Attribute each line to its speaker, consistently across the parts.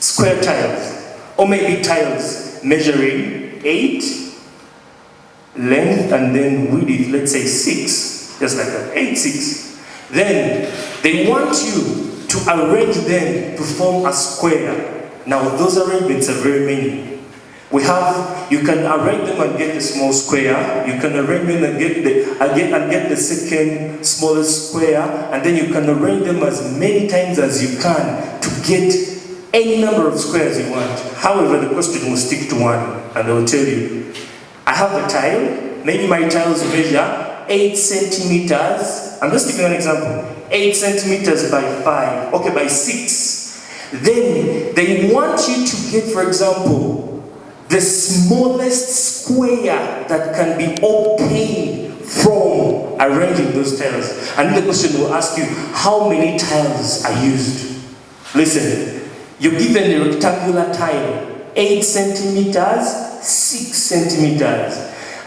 Speaker 1: square tiles, or maybe tiles measuring 8, length, and then width, let's say 6, just like that, 8, 6. Then they want you to arrange them to form a square. Now those arrangements are very many. You can arrange them and get the small square. You can arrange them and get the second smallest square, and then you can arrange them as many times as you can to get any number of squares you want. However, the question will stick to one, and they will tell you, I have a tile. Maybe my tiles measure 8 centimeters. I'm just giving an example. 8 centimeters by 5. Okay, by 6. Then they want you to get, for example, the smallest square that can be obtained from arranging those tiles. And the question will ask you, how many tiles are used? Listen, you're given a rectangular tile, 8 centimeters, 6 centimeters.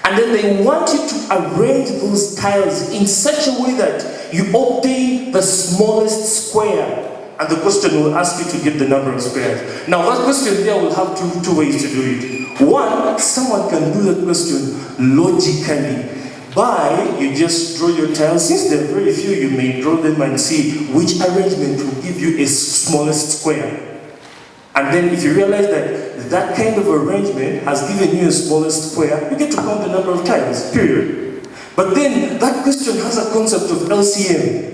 Speaker 1: And then they want you to arrange those tiles in such a way that you obtain the smallest square. And the question will ask you to get the number of squares. Now that question there will have two ways to do it. One, someone can do that question logically by you just draw your tiles. Since there are very few, you may draw them and see which arrangement will give you a smallest square. And then if you realize that that kind of arrangement has given you a smallest square, you get to count the number of tiles, period. But then that question has a concept of LCM.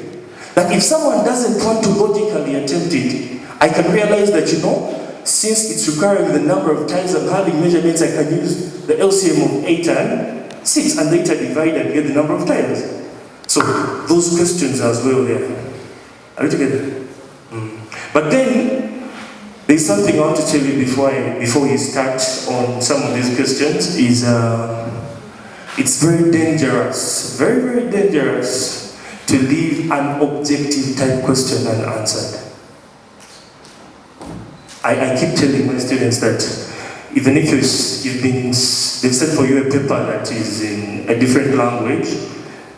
Speaker 1: That if someone doesn't want to logically attempt it, I can realize that, since it's requiring the number of tiles I'm having measurements, I can use the LCM of 8 and 6 and later divide and get the number of tiles. So those questions as well there. Are we together? But then there's something I want to tell you before we start on some of these questions is it's very dangerous, very, very dangerous to leave an objective type question unanswered. I keep telling my students that even if they've set for you a paper that is in a different language,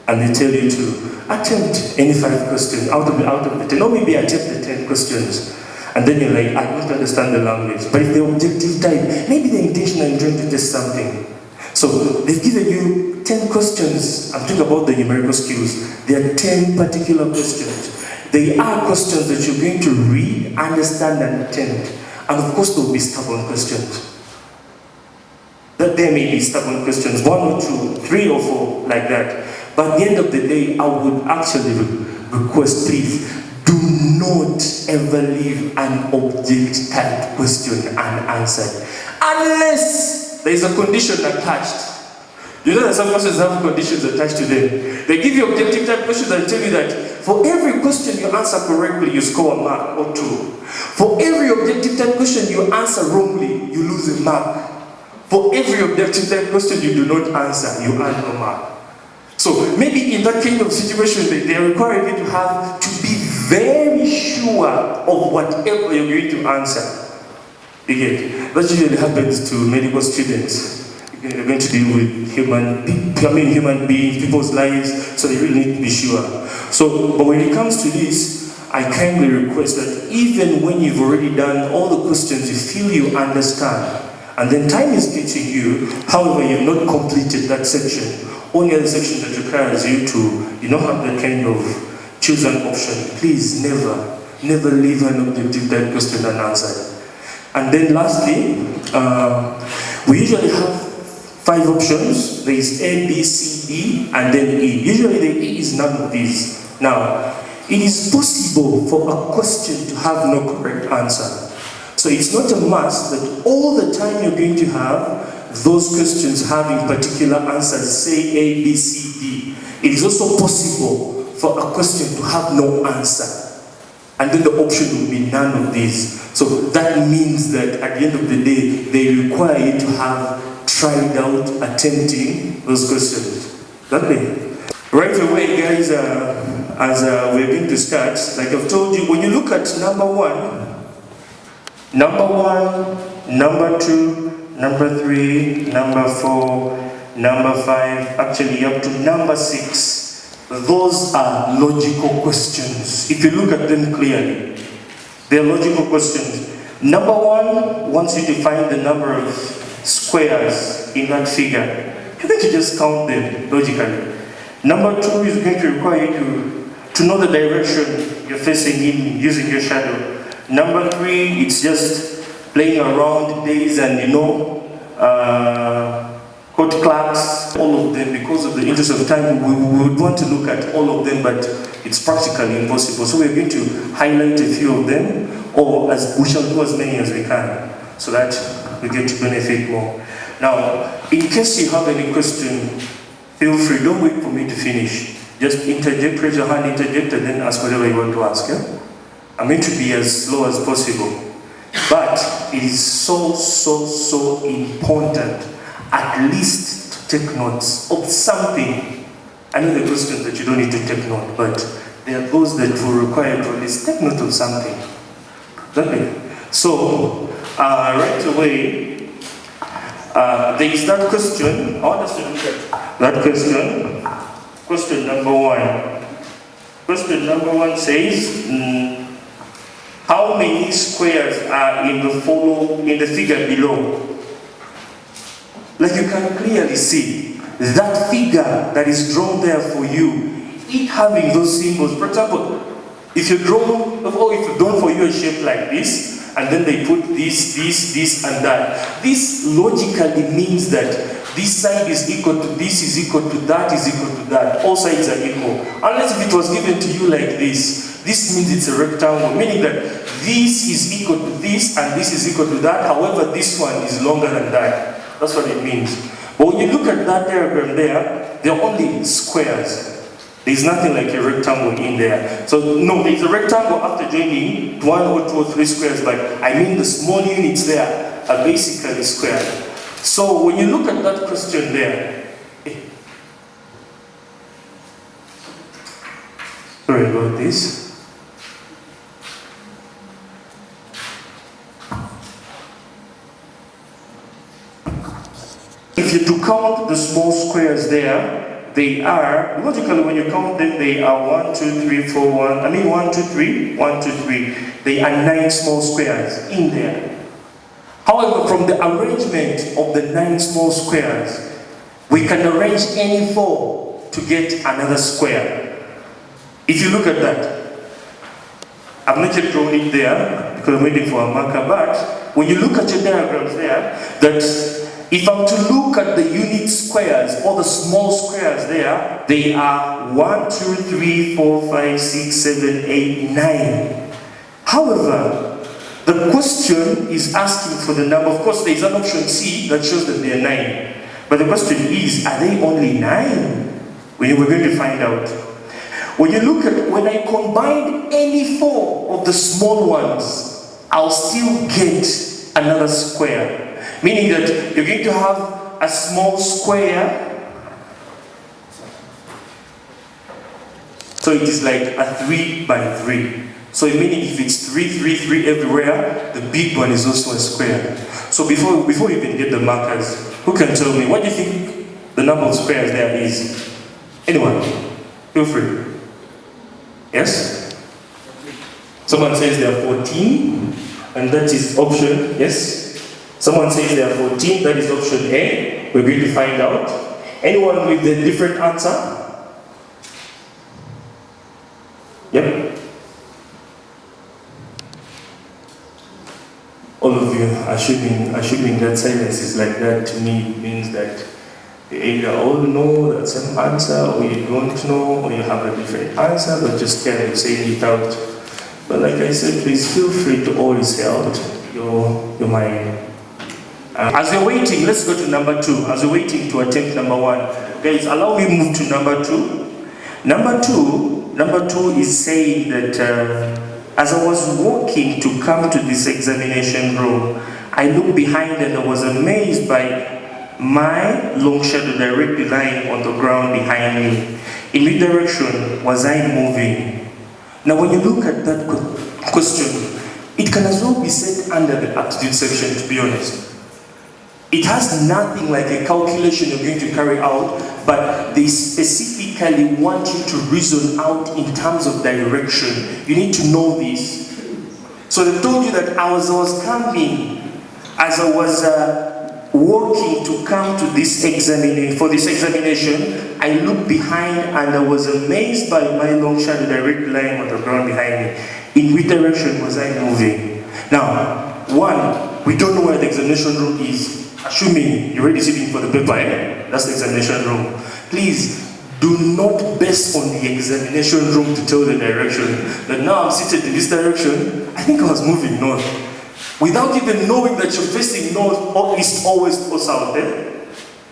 Speaker 1: and they tell you to attempt any 5 questions out of the 10, or maybe attempt the 10 questions, and then you're like, I don't understand the language. But if the objective type, maybe the intention I'm trying to test something. So they've given you 10 questions. I'm talking about the numerical skills. There are 10 particular questions. They are questions that you're going to read, understand, and attempt. And of course, there will be stubborn questions. That there may be stubborn questions, 1 or 2, 3 or 4, like that. But at the end of the day, I would actually request, please, do not ever leave an object type question unanswered. Unless there is a condition attached. You know that some questions have conditions attached to them. They give you objective type questions and tell you that for every question you answer correctly, you score a mark or 2. For every objective type question you answer wrongly, you lose a mark. For every objective type question you do not answer, you earn no mark. So maybe in that kind of situation, they require you to be very sure of whatever you're going to answer. Again, that usually happens to medical students. You're going to deal with human beings, people's lives, so they really need to be sure. So, but when it comes to this, I kindly request that even when you've already done all the questions you feel you understand, and then time is getting you, however, you've not completed that section, only other section that requires you to, have that kind of choose an option. Please never leave an objective type question unanswered. And then lastly, we usually have 5 options. There is A, B, C, D, and then E. Usually the E is none of these. Now, it is possible for a question to have no correct answer. So it's not a must that all the time you're going to have those questions having particular answers, say A, B, C, D. It is also possible for a question to have no answer. And then the option will be none of these. So that means that at the end of the day, they require you to have tried out attempting those questions. That way. Right away, guys, as we're going to start, like I've told you, when you look at number 1, number 2, number 3, number 4, number 5, actually up to number 6, those are logical questions. If you look at them clearly, they're logical questions. Number 1 wants you to find the number of squares in that figure. You're going to just count them logically. Number 2 is going to require you to know the direction you're facing in using your shadow. Number 3, it's just playing around days and code clerks, all of them. Because of the interest of time, we would want to look at all of them, but it's practically impossible. So we're going to highlight a few of them, or we shall do as many as we can, so that we get to benefit more. Now, in case you have any question, feel free. Don't wait for me to finish. Just interject, raise your hand, interject, and then ask whatever you want to ask. Yeah? I'm going to be as slow as possible. But it is so important, at least to take notes of something. I know the questions that you don't need to take note, but there are those that will require to at least take note of something. Okay. So, right away, there is that question. I want us to look at that question. Question number 1. Question number 1 says, how many squares are in the figure below? Like you can clearly see, that figure that is drawn there for you, it having those symbols. For example, if you drawn for you a shape like this, and then they put this, and that, this logically means that this side is equal to this, is equal to that, is equal to that. All sides are equal. Unless if it was given to you like this means it's a rectangle, meaning that this is equal to this, and this is equal to that. However, this one is longer than that. That's what it means. But when you look at that diagram there, they're only squares. There's nothing like a rectangle in there. So no, there's a rectangle after joining 1 or 2 or 3 squares, but I mean the small units there are basically square. So when you look at that question there, sorry about this. If you do count the small squares there, they are, logically when you count them, they are 1, 2, 3, 4, 1, 2, 3, 1, 2, 3. They are 9 small squares in there. However, from the arrangement of the 9 small squares, we can arrange any 4 to get another square. If you look at that, I've not yet drawn it there because I'm waiting for a marker, but when you look at your diagrams there, that if I'm to look at the unit squares or the small squares there, they are 1, 2, 3, 4, 5, 6, 7, 8, 9. However, the question is asking for the number. Of course, there is an option C that shows that they are 9. But the question is, are they only 9? We're going to find out. When you look at, when I combine any 4 of the small ones, I'll still get another square. Meaning that you're going to have a small square. So it is like a 3 by 3. So meaning if it's 3, 3, 3 everywhere, the big one is also a square. So before you even get the markers, who can tell me, what do you think the number of squares there is? Anyone? Feel free. Yes? Someone says there are 14, and that is option, yes? Someone says there are 14, that is option A. We're going to find out. Anyone with a different answer? Yep. All of you assuming that silence is like that, to me means that you either all know that same answer, or you don't know, or you have a different answer, but just kind of saying it out. But like I said, please feel free to always out your mind. As you're waiting, let's go to number 2. As you're waiting to attempt number 1, guys, allow me move to number 2. Number two is saying that as I was walking to come to this examination room, I looked behind and I was amazed by my long shadow directly lying on the ground behind me. In which direction was I moving? Now when you look at that question, it can as well be set under the aptitude section, to be honest. It has nothing like a calculation you're going to carry out, but they specifically want you to reason out in terms of direction. You need to know this. So they told you that as I was coming, as I was walking to come to this examination, I looked behind and I was amazed by my long shadow directly lying on the ground behind me. In which direction was I moving? Now, one, we don't know where the examination room is. Assuming you're already sitting for the paper, that's the examination room. Please, do not base on the examination room to tell the direction. That now I'm seated in this direction, I think I was moving north. Without even knowing that you're facing north or east, or west or south.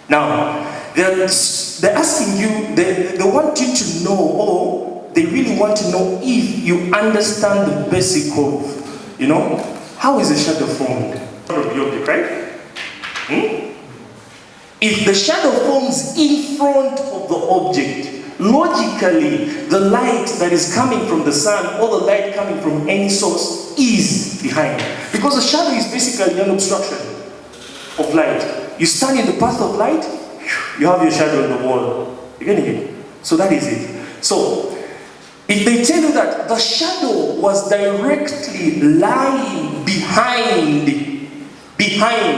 Speaker 1: Now, they're asking you, they want you to know, or they really want to know if you understand the basic of, how is a shadow formed? Of the object, right? If the shadow forms in front of the object, logically, the light that is coming from the sun or the light coming from any source is behind. Because the shadow is basically an obstruction of light. You stand in the path of light, you have your shadow on the wall. You're getting it? So that is it. So, if they tell you that the shadow was directly lying behind,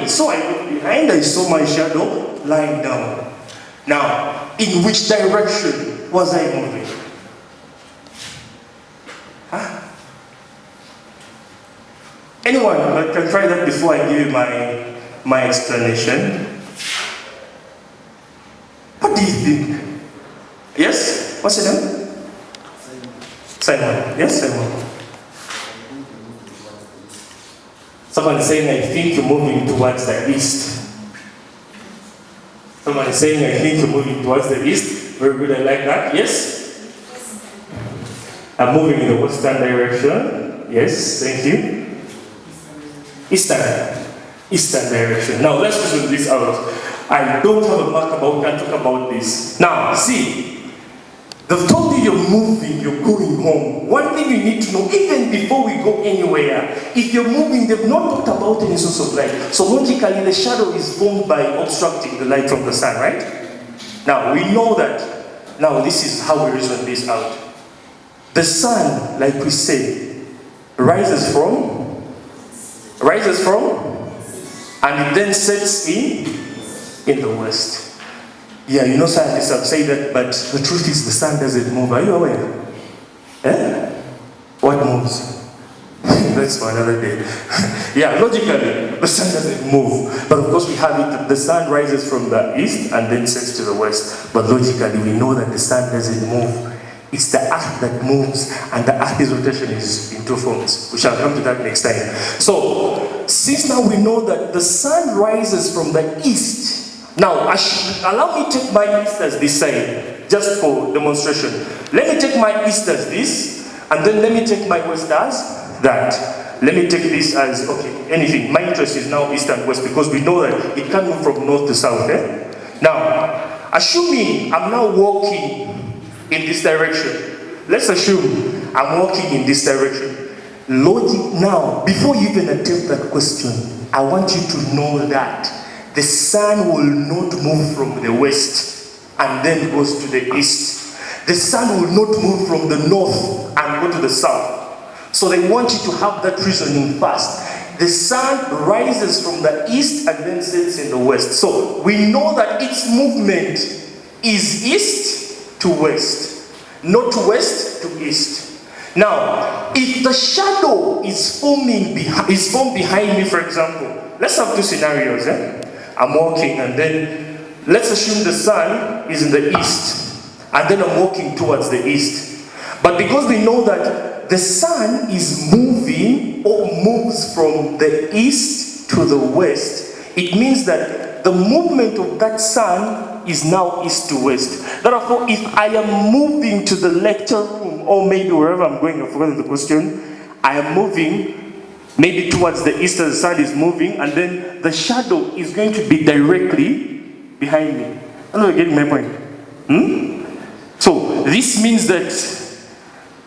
Speaker 1: so I looked behind, I saw my shadow lying down. Now, in which direction was I moving? Anyone can try that before I give you my explanation? What do you think? Yes? What's your name? Simon. Yes, Simon. Someone is saying, I think you're moving towards the east. Someone is saying, I think you're moving towards the east. Very good, I like that. Yes? I'm moving in the western direction. Yes, thank you. Eastern direction. Now, let's reason this out. I don't have a mark about, can't talk about this. Now, see. They've told you you're moving, you're going home. One thing you need to know, even before we go anywhere, if you're moving, they've not talked about any source of light. So logically, the shadow is formed by obstructing the light from the sun, right? Now, we know that. Now, this is how we reason this out. The sun, like we say, rises from, and it then sets in the west. Yeah, scientists have said that, but the truth is the sun doesn't move. Are you aware? What moves? That's for another day. Yeah, logically, the sun doesn't move. But of course we have it that the sun rises from the east and then sets to the west. But logically we know that the sun doesn't move. It's the earth that moves, and the earth's rotation is in two forms. We shall come to that next time. So, since now we know that the sun rises from the east, now, allow me to take my east as this side, just for demonstration. Let me take my east as this, and then let me take my west as that. Let me take this as, okay, anything. My interest is now east and west, because we know that it can move from north to south. Now, assuming I'm now walking in this direction. Let's assume I'm walking in this direction. Logic now, before you even attempt that question, I want you to know that the sun will not move from the west and then goes to the east. The sun will not move from the north and go to the south. So they want you to have that reasoning first. The sun rises from the east and then sets in the west. So we know that its movement is east to west, not west to east. Now, if the shadow is formed behind me, for example, let's have two scenarios. I'm walking, and then let's assume the sun is in the east, and then I'm walking towards the east. But because we know that the sun is moving or moves from the east to the west, it means that the movement of that sun is now east to west. Therefore, if I am moving to the lecture room, or maybe wherever I'm going, I've forgotten the question, I am moving maybe towards the east as the sun is moving, and then the shadow is going to be directly behind me. I don't know if you're getting my point. So this means that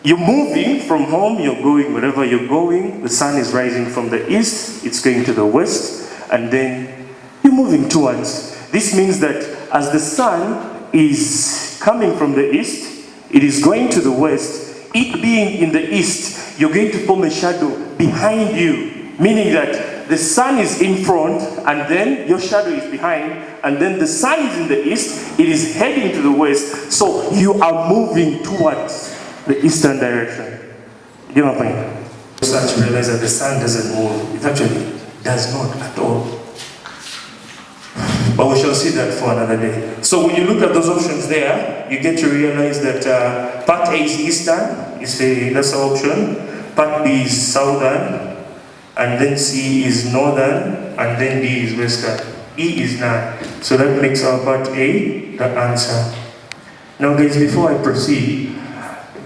Speaker 1: you're moving from home, you're going wherever you're going, the sun is rising from the east, it's going to the west, and then you're moving towards. This means that as the sun is coming from the east, it is going to the west. it being in the east, you're going to form a shadow behind you, meaning that the sun is in front and then your shadow is behind, and then the sun is in the east, it is heading to the west, so you are moving towards the eastern direction. You know my point? Start to realize that the sun doesn't move. It actually does not at all. But we shall see that for another day. So when you look at those options there, you get to realize that part A is eastern, is the lesser option. Part B is southern, and then C is northern, and then D is western. E is none. So that makes our part A the answer. Now guys, before I proceed,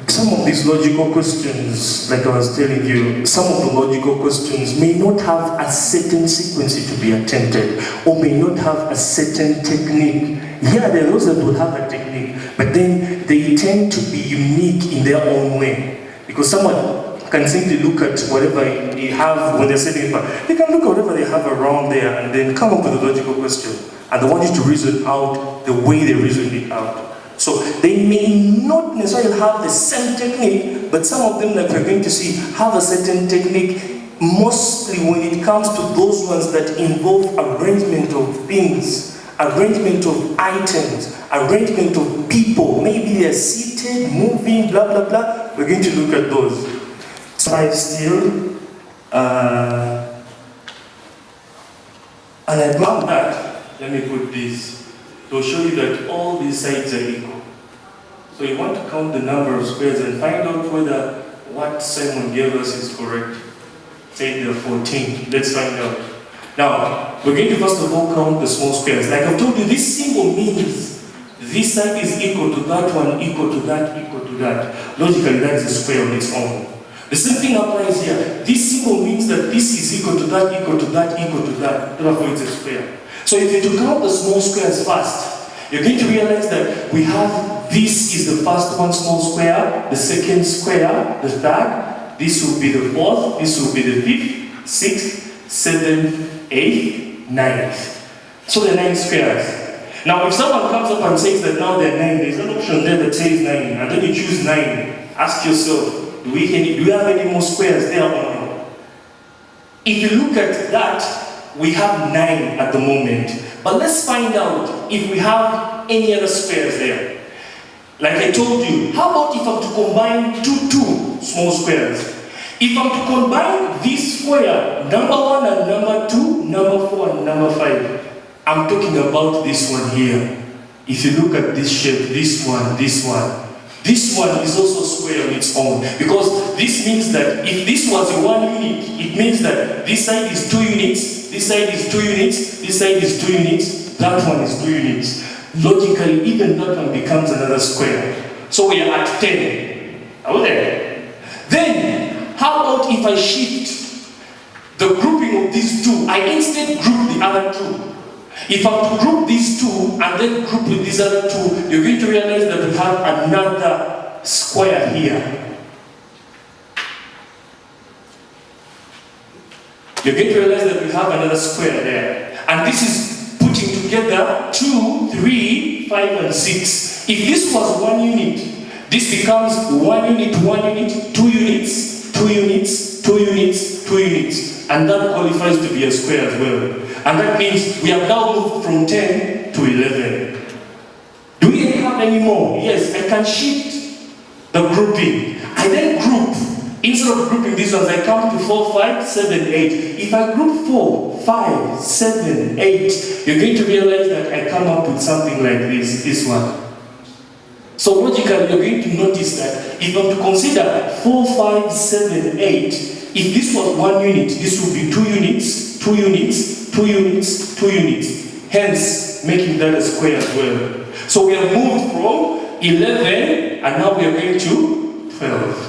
Speaker 1: some of these logical questions, like I was telling you, some of the logical questions may not have a certain sequence to be attempted, or may not have a certain technique. Yeah, there are those that will have a technique, but then they tend to be unique in their own way. Because someone can simply look at whatever they have when they're setting it, they can look at whatever they have around there and then come up with a logical question. And they want you to reason out the way they reasoned it out. So they may not necessarily have the same technique, but some of them, like we're going to see, have a certain technique, mostly when it comes to those ones that involve arrangement of things, arrangement of items, arrangement of people. Maybe they're seated, moving, blah, blah, blah. We're going to look at those. 5 still. And above that, let me put this. To show you that all these sides are equal. So you want to count the number of squares and find out whether what Simon gave us is correct. Say there are 14. Let's find out. Now, we're going to first of all count the small squares. Like I've told you, this symbol means this side is equal to that one, equal to that, equal to that. Logically, that is a square on its own. The same thing applies here. This symbol means that this is equal to that, equal to that, equal to that. Therefore, it's a square. So if you count the small squares first, you're going to realize that we have this is the first one small square, the second square, the third, this will be the fourth, this will be the fifth, sixth, seventh, eighth, ninth. So there are 9 squares. Now if someone comes up and says that now there are 9, there's an option there that says 9, and then you choose 9, ask yourself, do we have any more squares there or not? If you look at that, we have 9 at the moment. But let's find out if we have any other squares there. Like I told you, how about if I'm to combine two small squares? If I'm to combine this square, number 1 and number 2, number 4 and number 5, I'm talking about this one here. If you look at this shape, this one is also square on its own, because this means that if this was a 1 unit, it means that this side is 2 units, this side is 2 units, this side is 2 units, that one is 2 units. Logically, even that one becomes another square. So we are at 10. Are we there? Then, how about if I shift the grouping of these two? I instead group the other two. If I'm to group these two and then group with these other two, you're going to realize that we have another square here. You're going to realize that we have another square there. And this is putting together 2, 3, 5, and 6. If this was 1 unit, this becomes 1 unit, 1 unit, 2 units, 2 units, 2 units, 2 units. And that qualifies to be a square as well. And that means we have now moved from 10 to 11. Do we have any more? Yes, I can shift the grouping. I then group. Instead of grouping these ones, I count to 4, 5, 7, 8. If I group 4, 5, 7, 8, you're going to realize that I come up with something like this one. So logically, you're going to notice that if I'm to consider 4, 5, 7, 8, if this was 1 unit, this would be 2 units, 2 units, 2 units, 2 units. Hence, making that a square as well. So we have moved from 11, and now we are going to 12.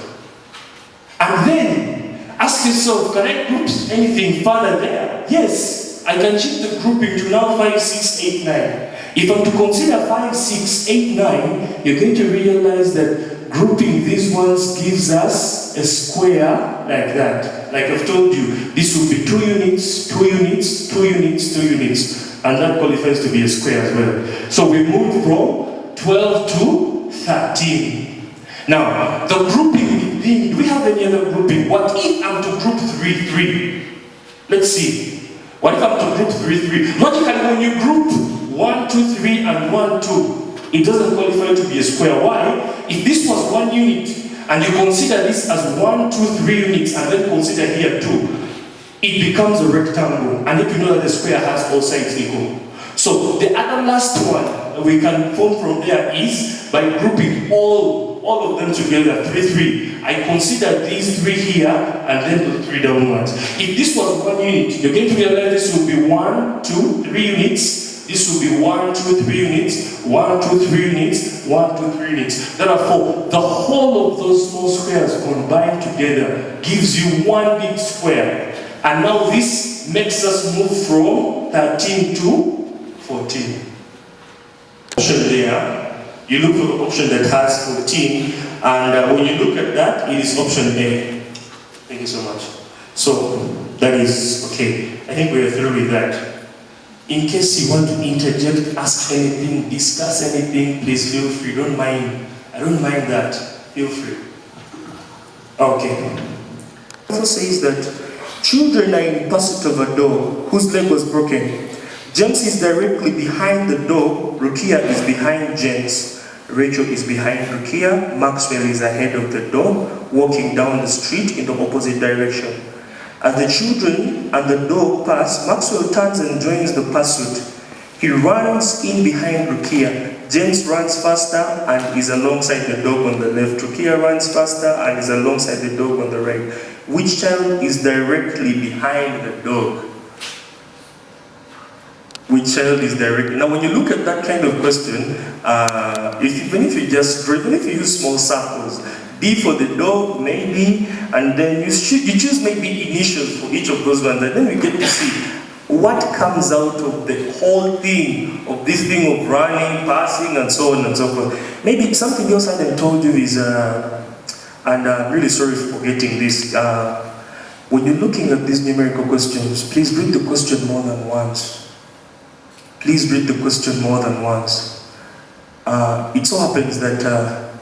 Speaker 1: And then, ask yourself, can I group anything further there? Yes, I can shift the grouping to now 5, 6, 8, 9. If I'm to consider 5, 6, 8, 9, you're going to realize that grouping these ones gives us a square like that. Like I've told you, this will be 2 units, 2 units, 2 units, 2 units. And that qualifies to be a square as well. So we moved from 12 to 13. Now, the grouping 3, 3. Let's see. What if I'm to group 3, 3? Logically, when you group 1, 2, 3 and 1, 2, it doesn't qualify to be a square. Why? If this was 1 unit, and you consider this as 1, 2, 3 units, and then consider here 2, it becomes a rectangle. And if you know that the square has all sides equal. So the other last one we can form from there is by grouping all of them together, 3, 3. I consider these 3 here and then the 3 downwards. If this was 1 unit, you're going to realize this will be 1, 2, 3 units. This will be 1, 2, 3 units, 1, 2, 3 units, 1, 2, 3 units. Therefore, the whole of those small squares combined together gives you one big square. And now this makes us move from 13 to 14. Option there, you look for the option that has 14, and when you look at that, it is option A. Thank you so much. So, that is okay. I think we are through with that. In case you want to interject, ask anything, discuss anything, please feel free. Don't mind. I don't mind that. Feel free. Okay. It also says that children are in pursuit of a dog whose leg was broken. James is directly behind the dog. Rukia is behind James. Rachel is behind Rukia. Maxwell is ahead of the dog, walking down the street in the opposite direction. As the children and the dog pass, Maxwell turns and joins the pursuit. He runs in behind Rukia. James runs faster and is alongside the dog on the left. Rukia runs faster and is alongside the dog on the right. Which child is directly behind the dog? Which child is directly? Now, when you look at that kind of question, even if you use small circles, D for the dog, maybe, and then you choose maybe initials for each of those ones, and then we get to see what comes out of the whole thing, of this thing of running, passing, and so on and so forth. Maybe something else I haven't told you is, and I'm really sorry for forgetting this, when you're looking at these numerical questions, please read the question more than once. Please read the question more than once. It so happens that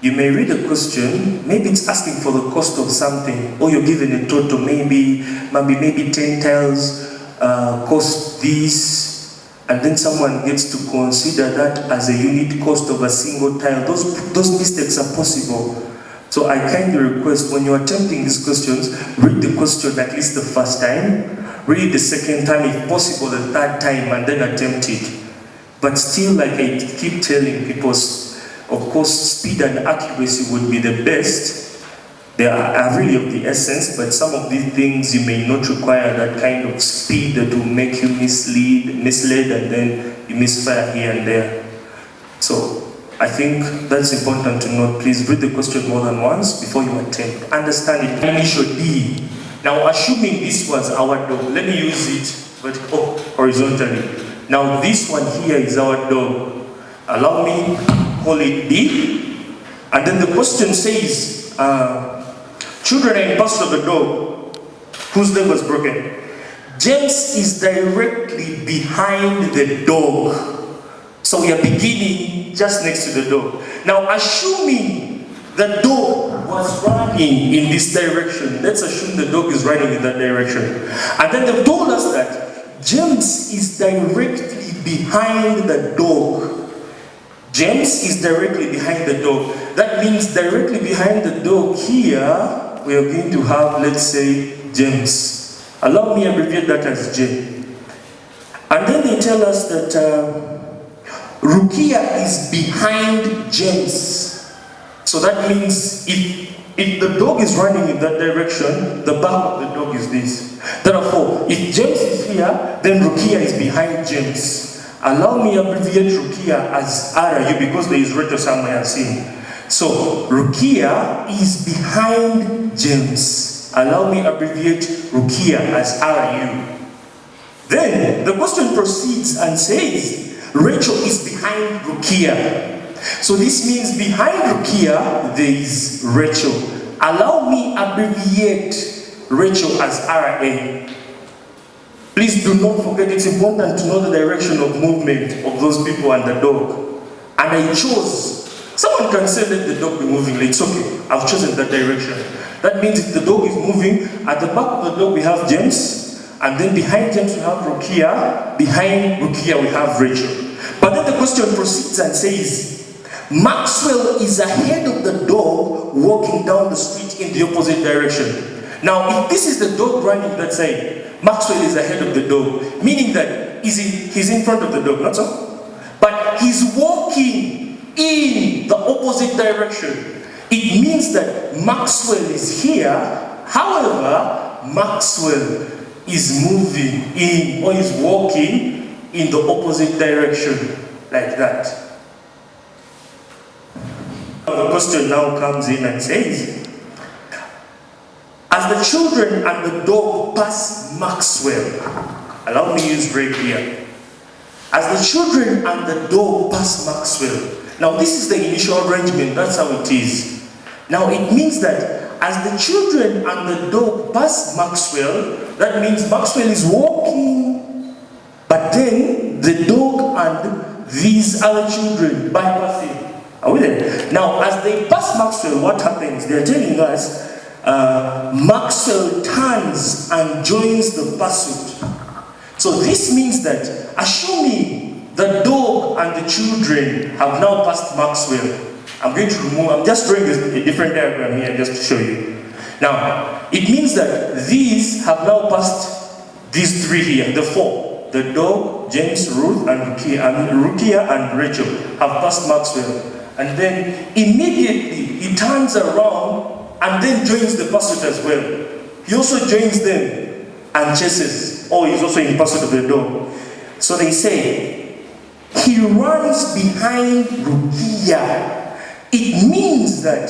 Speaker 1: you may read a question, maybe it's asking for the cost of something, or you're given a total, maybe 10 tiles cost this, and then someone gets to consider that as a unit cost of a single tile. Those mistakes are possible. So I kindly request, when you're attempting these questions, read the question at least the first time, read it the second time, if possible the third time, and then attempt it. But still, like I keep telling people, of course, speed and accuracy would be the best. They are really of the essence, but some of these things you may not require that kind of speed that will make you misled, and then you misfire here and there. So I think that's important to note. Please read the question more than once before you attempt. Understand it. Initial D. Now, assuming this was our dog, let me use it horizontally. Now, this one here is our dog. Allow me call it D. And then the question says, children are in pursuit of a dog whose leg was broken. James is directly behind the dog. So we are beginning just next to the dog. Now, assuming the dog was running in this direction, let's assume the dog is running in that direction. And then they've told us that James is directly behind the dog. James is directly behind the dog. That means directly behind the dog here, we are going to have, let's say, James. Allow me to abbreviate that as J. And then they tell us that Rukia is behind James. So that means if the dog is running in that direction, the back of the dog is this. Therefore, if James is here, then Rukia is behind James. Allow me to abbreviate Rukia as RU because there is Rachel somewhere I'm seeing. So Rukia is behind James. Allow me to abbreviate Rukia as RU. Then the question proceeds and says, Rachel is behind Rukia. So this means behind Rukia, there is Rachel. Allow me abbreviate Rachel as RA. Please do not forget, it's important to know the direction of movement of those people and the dog. And I chose, someone can say let the dog be moving, it's okay, I've chosen that direction. That means if the dog is moving, at the back of the dog we have James, and then behind James we have Rukia, behind Rukia we have Rachel. But then the question proceeds and says, Maxwell is ahead of the dog walking down the street in the opposite direction. Now, if this is the dog running, let's say, Maxwell is ahead of the dog, meaning that he's in front of the dog, not so? But he's walking in the opposite direction. It means that Maxwell is here, however, Maxwell is moving in or is walking in the opposite direction, like that. The question now comes in and says, as the children and the dog pass Maxwell, allow me to use red here. As the children and the dog pass Maxwell. Now this is the initial arrangement, that's how it is. Now it means that as the children and the dog pass Maxwell, that means Maxwell is walking, but then the dog and these other children bypass him. Are we there? Now as they pass Maxwell, what happens? They're telling us Maxwell turns and joins the pursuit. So this means that, assuming the dog and the children have now passed Maxwell, I'm just drawing a different diagram here just to show you. Now, it means that these have now passed these three here, the four. The dog, James, Ruth, and Rukia and Rachel have passed Maxwell. And then immediately he turns around and then joins the pursuit as well. He also joins them and chases, or he's also in pursuit of the dog. So they say, he runs behind Rukia. It means that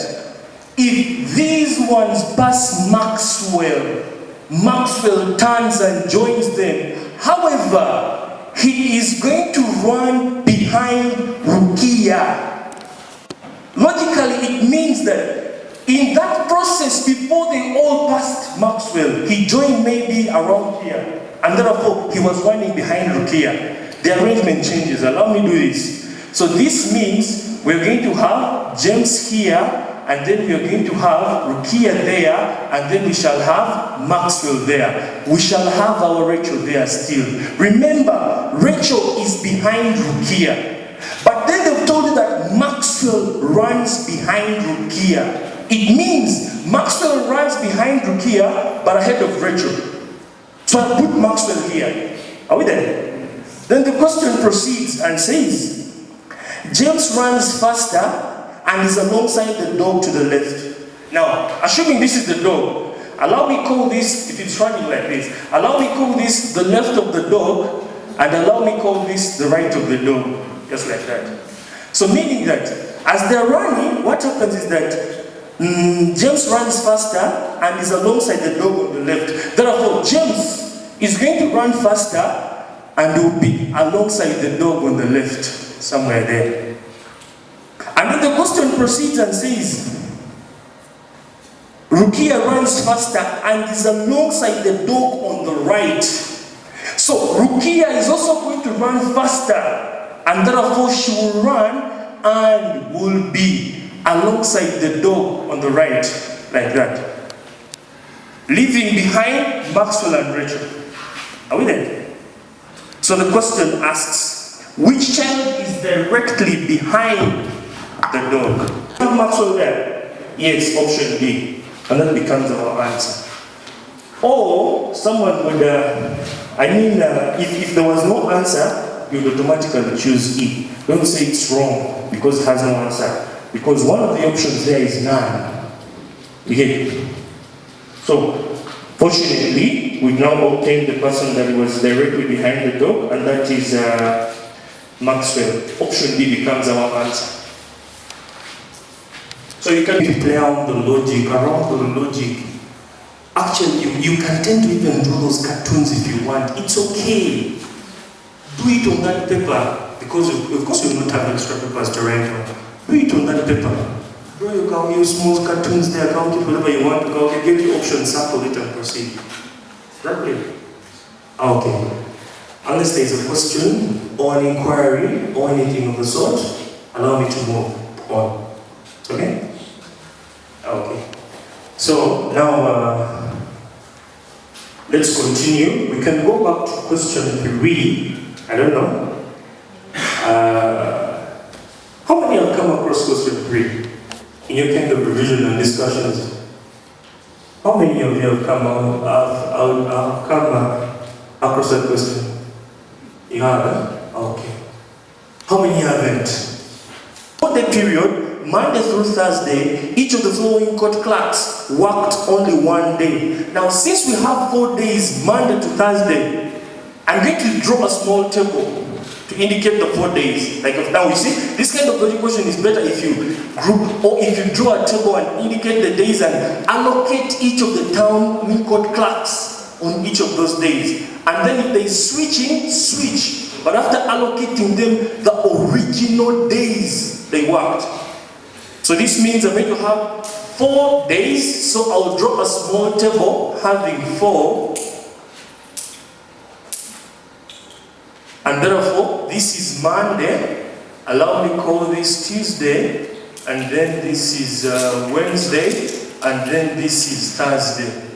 Speaker 1: if these ones pass Maxwell, Maxwell turns and joins them. However, he is going to run behind Rukia. Logically, it means that in that process, before they all passed Maxwell, he joined maybe around here, and therefore he was running behind Rukia. The arrangement changes. Allow me to do this. So this means we're going to have James here, and then we're going to have Rukia there, and then we shall have Maxwell there. We shall have our Rachel there still. Remember, Rachel is behind Rukia. But then they've told you that Maxwell runs behind Rukia. It means Maxwell runs behind Rukia, but ahead of Rachel. So I put Maxwell here. Are we there? Then the question proceeds and says, James runs faster and is alongside the dog to the left. Now, assuming this is the dog, allow me call this, if it's running like this, allow me call this the left of the dog, and allow me call this the right of the dog, just like that. So meaning that, as they're running, what happens is that James runs faster and is alongside the dog on the left. Therefore, James is going to run faster and will be alongside the dog on the left, somewhere there. And then the question proceeds and says, Rukia runs faster and is alongside the dog on the right. So Rukia is also going to run faster, and therefore she will run and will be alongside the dog on the right, like that. Leaving behind Maxwell and Rachel. Are we there? So the question asks, which child is directly behind the dog? Have Maxwell there? Yes, option B. And that becomes our answer. Or someone would, if there was no answer, you would automatically choose E. Don't say it's wrong because it has no answer. Because one of the options there is none. You get it? So, fortunately, we now obtained the person that was directly behind the dog, and that is Maxwell. Option B becomes our answer. So you can play around the logic. Actually, you can tend to even draw those cartoons if you want. It's okay. Do it on that paper, because of course you will not have extra papers to write on. Do it on that paper. Draw your small cartoons there, count it whatever you want to go. Okay, get your options, sample it and proceed. Right? Okay. Unless there is a question or an inquiry or anything of the sort, allow me to move on. Okay? Okay. So now let's continue. We can go back to question 3. I don't know. How many have come across question 3 in your kind of revision and discussions? How many of you have come across that question? You have? Okay. How many haven't? For the period, Monday through Thursday, each of the following court clerks worked only one day. Now, since we have 4 days, Monday to Thursday, I'm going to draw a small table to indicate the 4 days. Like now, you see, this kind of logic question is better if you group or if you draw a table and indicate the days and allocate each of the town court clerks on each of those days. And then if they switching, switch. But after allocating them the original days they worked. So this means I'm going to have 4 days. So I'll draw a small table having 4. And therefore, this is Monday. Allow me to call this Tuesday. And then this is Wednesday. And then this is Thursday.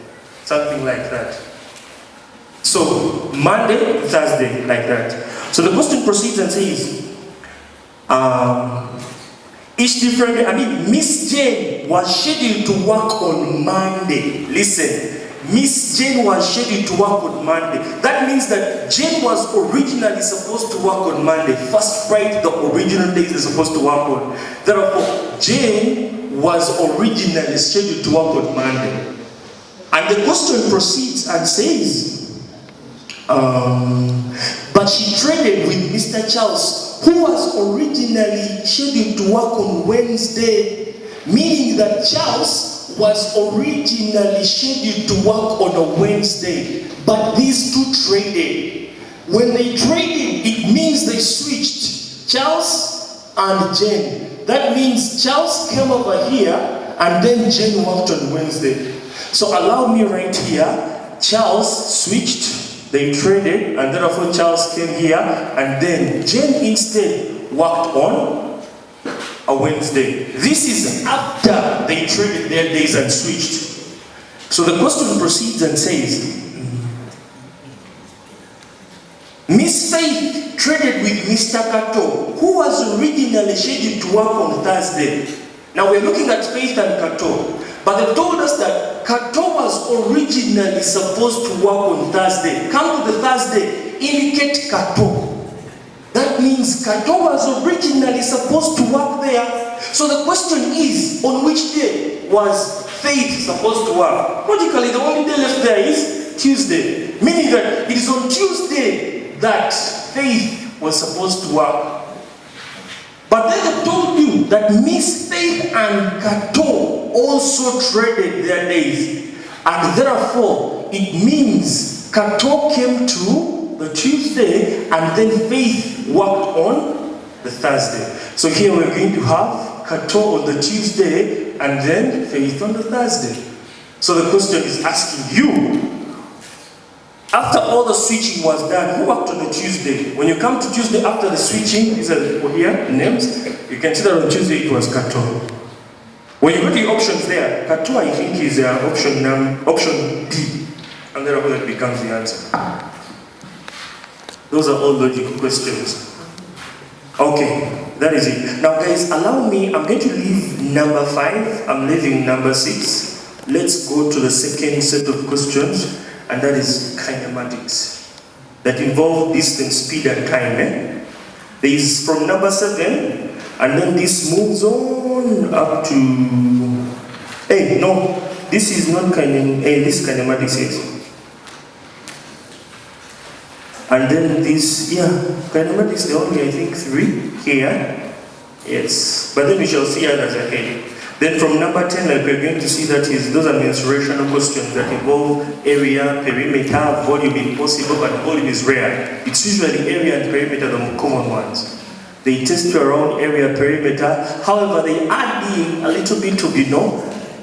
Speaker 1: Something like that. So, Monday, Thursday, like that. So the question proceeds and says, each different day, Miss Jane was scheduled to work on Monday. Listen. Miss Jane was scheduled to work on Monday. That means that Jane was originally supposed to work on Monday. First write the original days they're supposed to work on. Therefore, Jane was originally scheduled to work on Monday. And the question proceeds and says, but she traded with Mr. Charles, who was originally scheduled to work on Wednesday, meaning that Charles was originally scheduled to work on a Wednesday, but these two traded. When they traded, it means they switched, Charles and Jane. That means Charles came over here and then Jane worked on Wednesday. So allow me right here, Charles switched, they traded, and therefore Charles came here, and then Jane instead worked on a Wednesday. This is after they traded their days and switched. So the question proceeds and says, Miss Faith traded with Mr. Kato, who was originally scheduled to work on Thursday. Now we're looking at Faith and Kato, but they told us that Kato was originally supposed to work on Thursday. Come to the Thursday, indicate Kato. That means Kato was originally supposed to work there. So the question is, on which day was Faith supposed to work? Logically, the only day left there is Tuesday. Meaning that it is on Tuesday that Faith was supposed to work. But then they told you that Miss Faith and Kato also traded their days. And therefore, it means Kato came to the Tuesday, and then Faith worked on the Thursday. So here we're going to have Kato on the Tuesday, and then Faith on the Thursday. So the question is asking you, after all the switching was done, who worked on the Tuesday? When you come to Tuesday after the switching, these are here, names, you can see that on Tuesday it was Kato. When you go to the options there, Kato I think is option D, and therefore that becomes the answer. Those are all logical questions. Okay, that is it. Now guys, allow me, I'm going to leave number 5, I'm leaving number 6. Let's go to the second set of questions, and that is kinematics, that involve distance, speed, and time. There is from number 7, and then this moves on up to, no, this is not this kinematics is. And then this, kinematics, the only I think 3 here. Yes, but then we shall see others ahead. Then from number 10, like we're going to see that those are mensurational questions that involve area, perimeter, volume if possible, but volume is rare. It's usually area and perimeter the more common ones. They test you around area, perimeter. However, they add in a little bit of,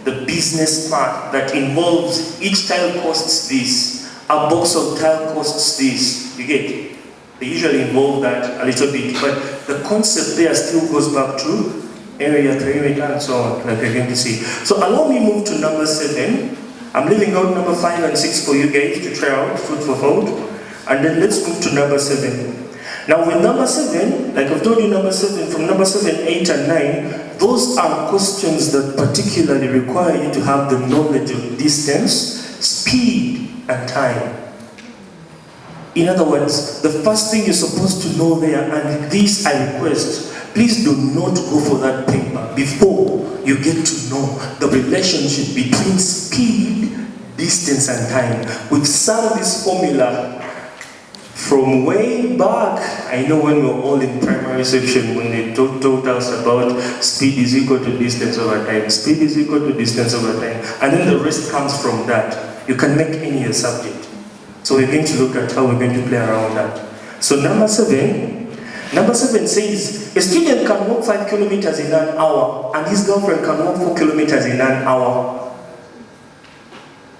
Speaker 1: the business part that involves each tile costs this. A box of tile costs this. You get? They usually involve that a little bit, but the concept there still goes back to area, perimeter, and so on, like we're going to see. So allow me move to number 7. I'm leaving out number 5 and 6 for you guys to try out, food for thought. And then let's move to number 7. Now with number 7, like I've told you number 7, from number 7, 8 and 9, those are questions that particularly require you to have the knowledge of distance, speed, and time. In other words, the first thing you're supposed to know there, and this I request, please do not go for that paper before you get to know the relationship between speed, distance, and time. We've sung this formula from way back. I know when we were all in primary section, when they taught us about speed is equal to distance over time, speed is equal to distance over time, and then the rest comes from that. You can make any subject. So we're going to look at how we're going to play around that. So number 7 says, a student can walk 5 kilometers in an hour, and his girlfriend can walk 4 kilometers in an hour.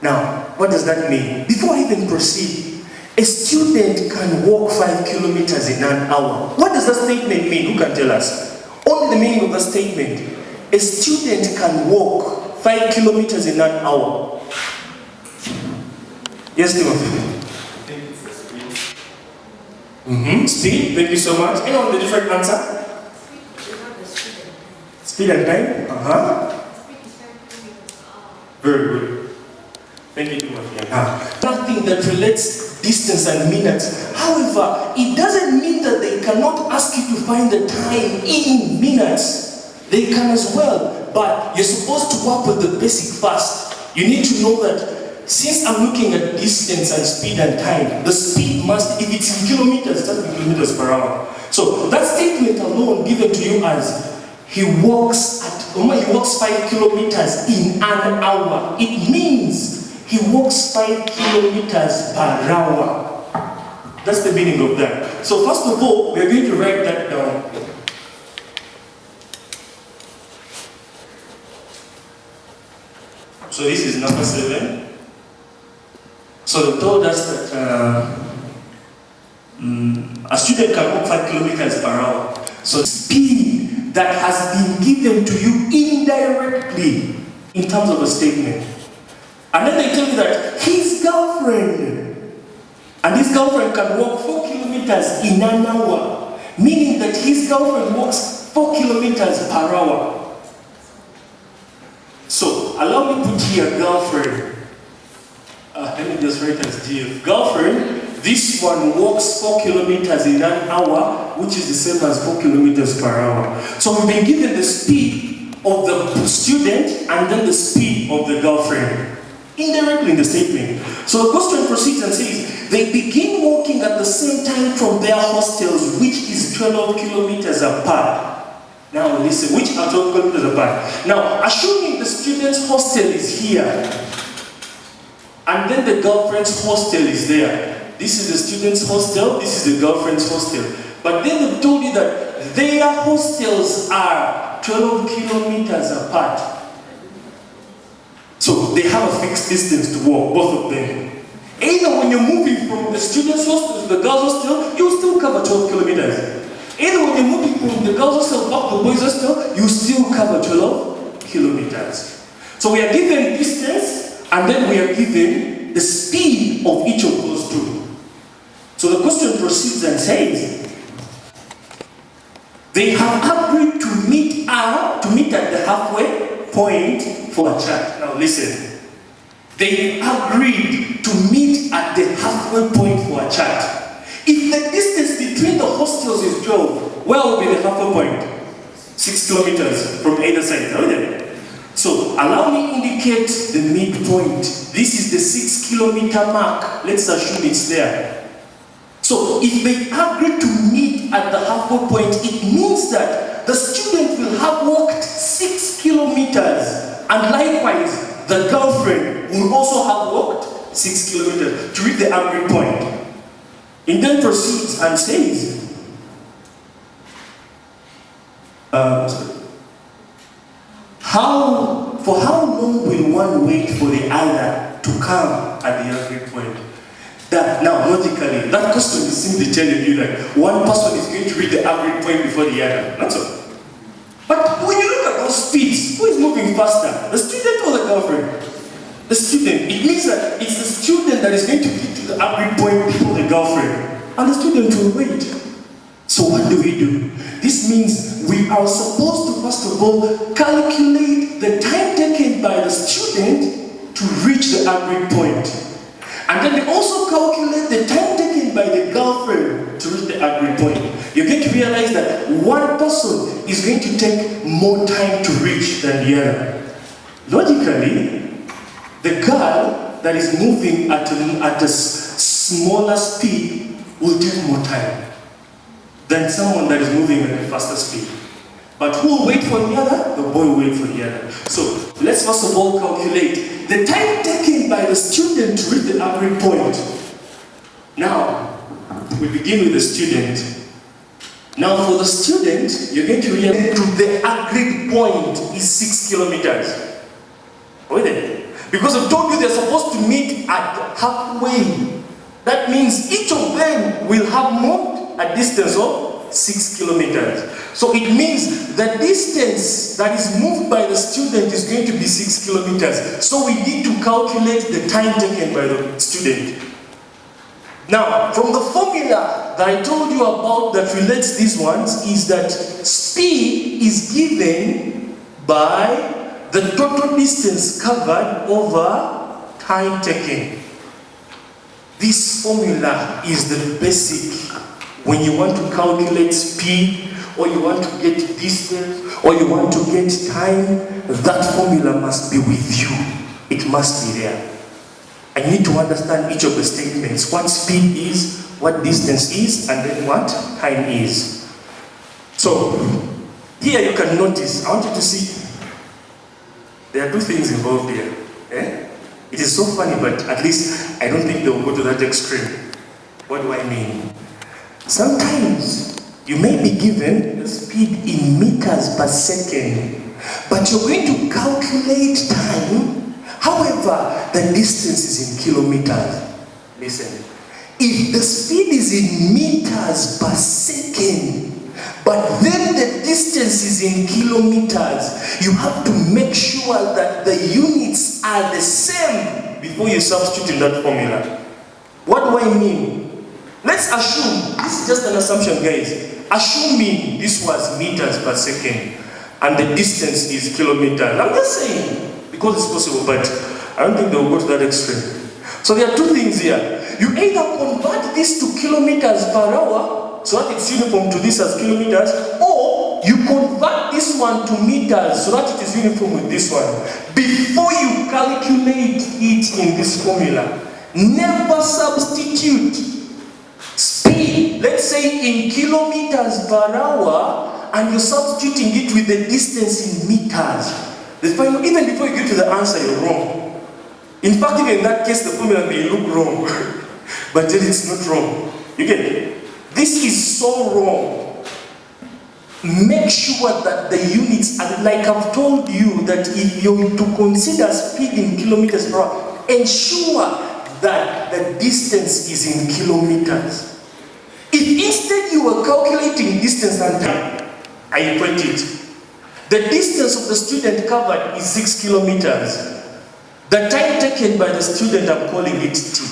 Speaker 1: Now, what does that mean? Before I even proceed, a student can walk 5 kilometers in an hour. What does that statement mean? Who can tell us? Only the meaning of the statement. A student can walk 5 kilometers in an hour. Yes, Timothy? Speed, thank you so much. Anyone with a different answer? Speed and time? Very good. Thank you, Timothy. Nothing that relates distance and minutes. However, it doesn't mean that they cannot ask you to find the time in minutes. They can as well, but you're supposed to work with the basic first. You need to know that since I'm looking at distance and speed and time, the speed must, if it's in kilometers, that's in kilometers per hour. So that statement alone given to you as he walks 5 kilometers in an hour, it means he walks 5 kilometers per hour. That's the meaning of that. So first of all, we're going to write that down. So this is number 7. So they told us that a student can walk 5 kilometers per hour. So speed that has been given to you indirectly in terms of a statement. And then they tell you that his girlfriend can walk 4 kilometers in an hour, meaning that his girlfriend walks 4 kilometers per hour. So allow me to put here girlfriend. Let me just write as GF. Girlfriend, this one walks 4 kilometers in an hour, which is the same as 4 kilometers per hour. So we've been given the speed of the student and then the speed of the girlfriend, indirectly in the statement. So the question proceeds and says, they begin walking at the same time from their hostels, which is 12 kilometers apart. Now listen, which are 12 kilometers apart? Now, assuming the student's hostel is here, and then the girlfriend's hostel is there. This is the student's hostel, this is the girlfriend's hostel. But then they've told you that their hostels are 12 kilometers apart. So they have a fixed distance to walk, both of them. Either when you're moving from the student's hostel to the girl's hostel, you still cover 12 kilometers. Either when you're moving from the girl's hostel back to the boy's hostel, you still cover 12 kilometers. So we are given distance, and then we are given the speed of each of those two. So the question proceeds and says, they have agreed to meet at the halfway point for a chat. Now listen, they agreed to meet at the halfway point for a chat. If the distance between the hostels is 12, where will be the halfway point? 6 kilometers from either side, isn't it? So allow me indicate the midpoint. This is the 6 kilometer mark. Let's assume it's there. So if they agree to meet at the halfway point, it means that the student will have walked 6 kilometers, and likewise the girlfriend will also have walked 6 kilometers to reach the agreed point. It then proceeds and says, for how long will one wait for the other to come at the agreed point? Now, logically, that question is simply telling you that one person is going to reach the agreed point before the other. That's all. But when you those speeds, who is moving faster? The student or the girlfriend? The student. It means that it's the student that is going to get to the agreed point before the girlfriend. And the student will wait. So what do? This means we are supposed to first of all calculate the time taken by the student to reach the agreed point. And then we also calculate the time taken by the girlfriend to reach the agreed point. You're going to realize that one person is going to take more time to reach than the other. Logically, the girl that is moving at a smaller speed will take more time than someone that is moving at a faster speed. But who will wait for the other? The boy will wait for the other. So let's first of all calculate the time taken by the student to reach the agreed point. Now, we begin with the student. Now for the student, you're going to realize the agreed point is 6 kilometers. Wait there. Because I've told you they're supposed to meet at halfway. That means each of them will have moved a distance of 6 kilometers. So it means the distance that is moved by the student is going to be 6 kilometers. So we need to calculate the time taken by the student. Now, from the formula that I told you about that relates these ones is that speed is given by the total distance covered over time taken. This formula is the basic when you want to calculate speed, or you want to get distance, or you want to get time. That formula must be with you. It must be there. I need to understand each of the statements, what speed is, what distance is, and then what time is. So, here you can notice, I want you to see, there are two things involved here. It is so funny, but at least I don't think they will go to that extreme. What do I mean? Sometimes you may be given the speed in meters per second, but you're going to calculate time. However, the distance is in kilometers. Listen, if the speed is in meters per second, but then the distance is in kilometers, you have to make sure that the units are the same before you substitute in that formula. What do I mean? Let's assume, this is just an assumption, guys. Assuming this was meters per second and the distance is kilometers. I'm just saying, because it's possible, but I don't think they'll go to that extreme. So there are two things here. You either convert this to kilometers per hour, so that it's uniform to this as kilometers, or you convert this one to meters so that it is uniform with this one. Before you calculate it in this formula, never substitute speed, let's say in kilometers per hour, and you're substituting it with the distance in meters. The final, even before you get to the answer, you're wrong. In fact, even in that case, the formula may look wrong, but then it's not wrong. You get it? This is so wrong. Make sure that the units are, like I've told you, that if you're to consider speed in kilometers per hour, ensure that the distance is in kilometers. If instead you were calculating distance and time, I equate it. The distance of the student covered is 6 kilometers. The time taken by the student, I'm calling it T.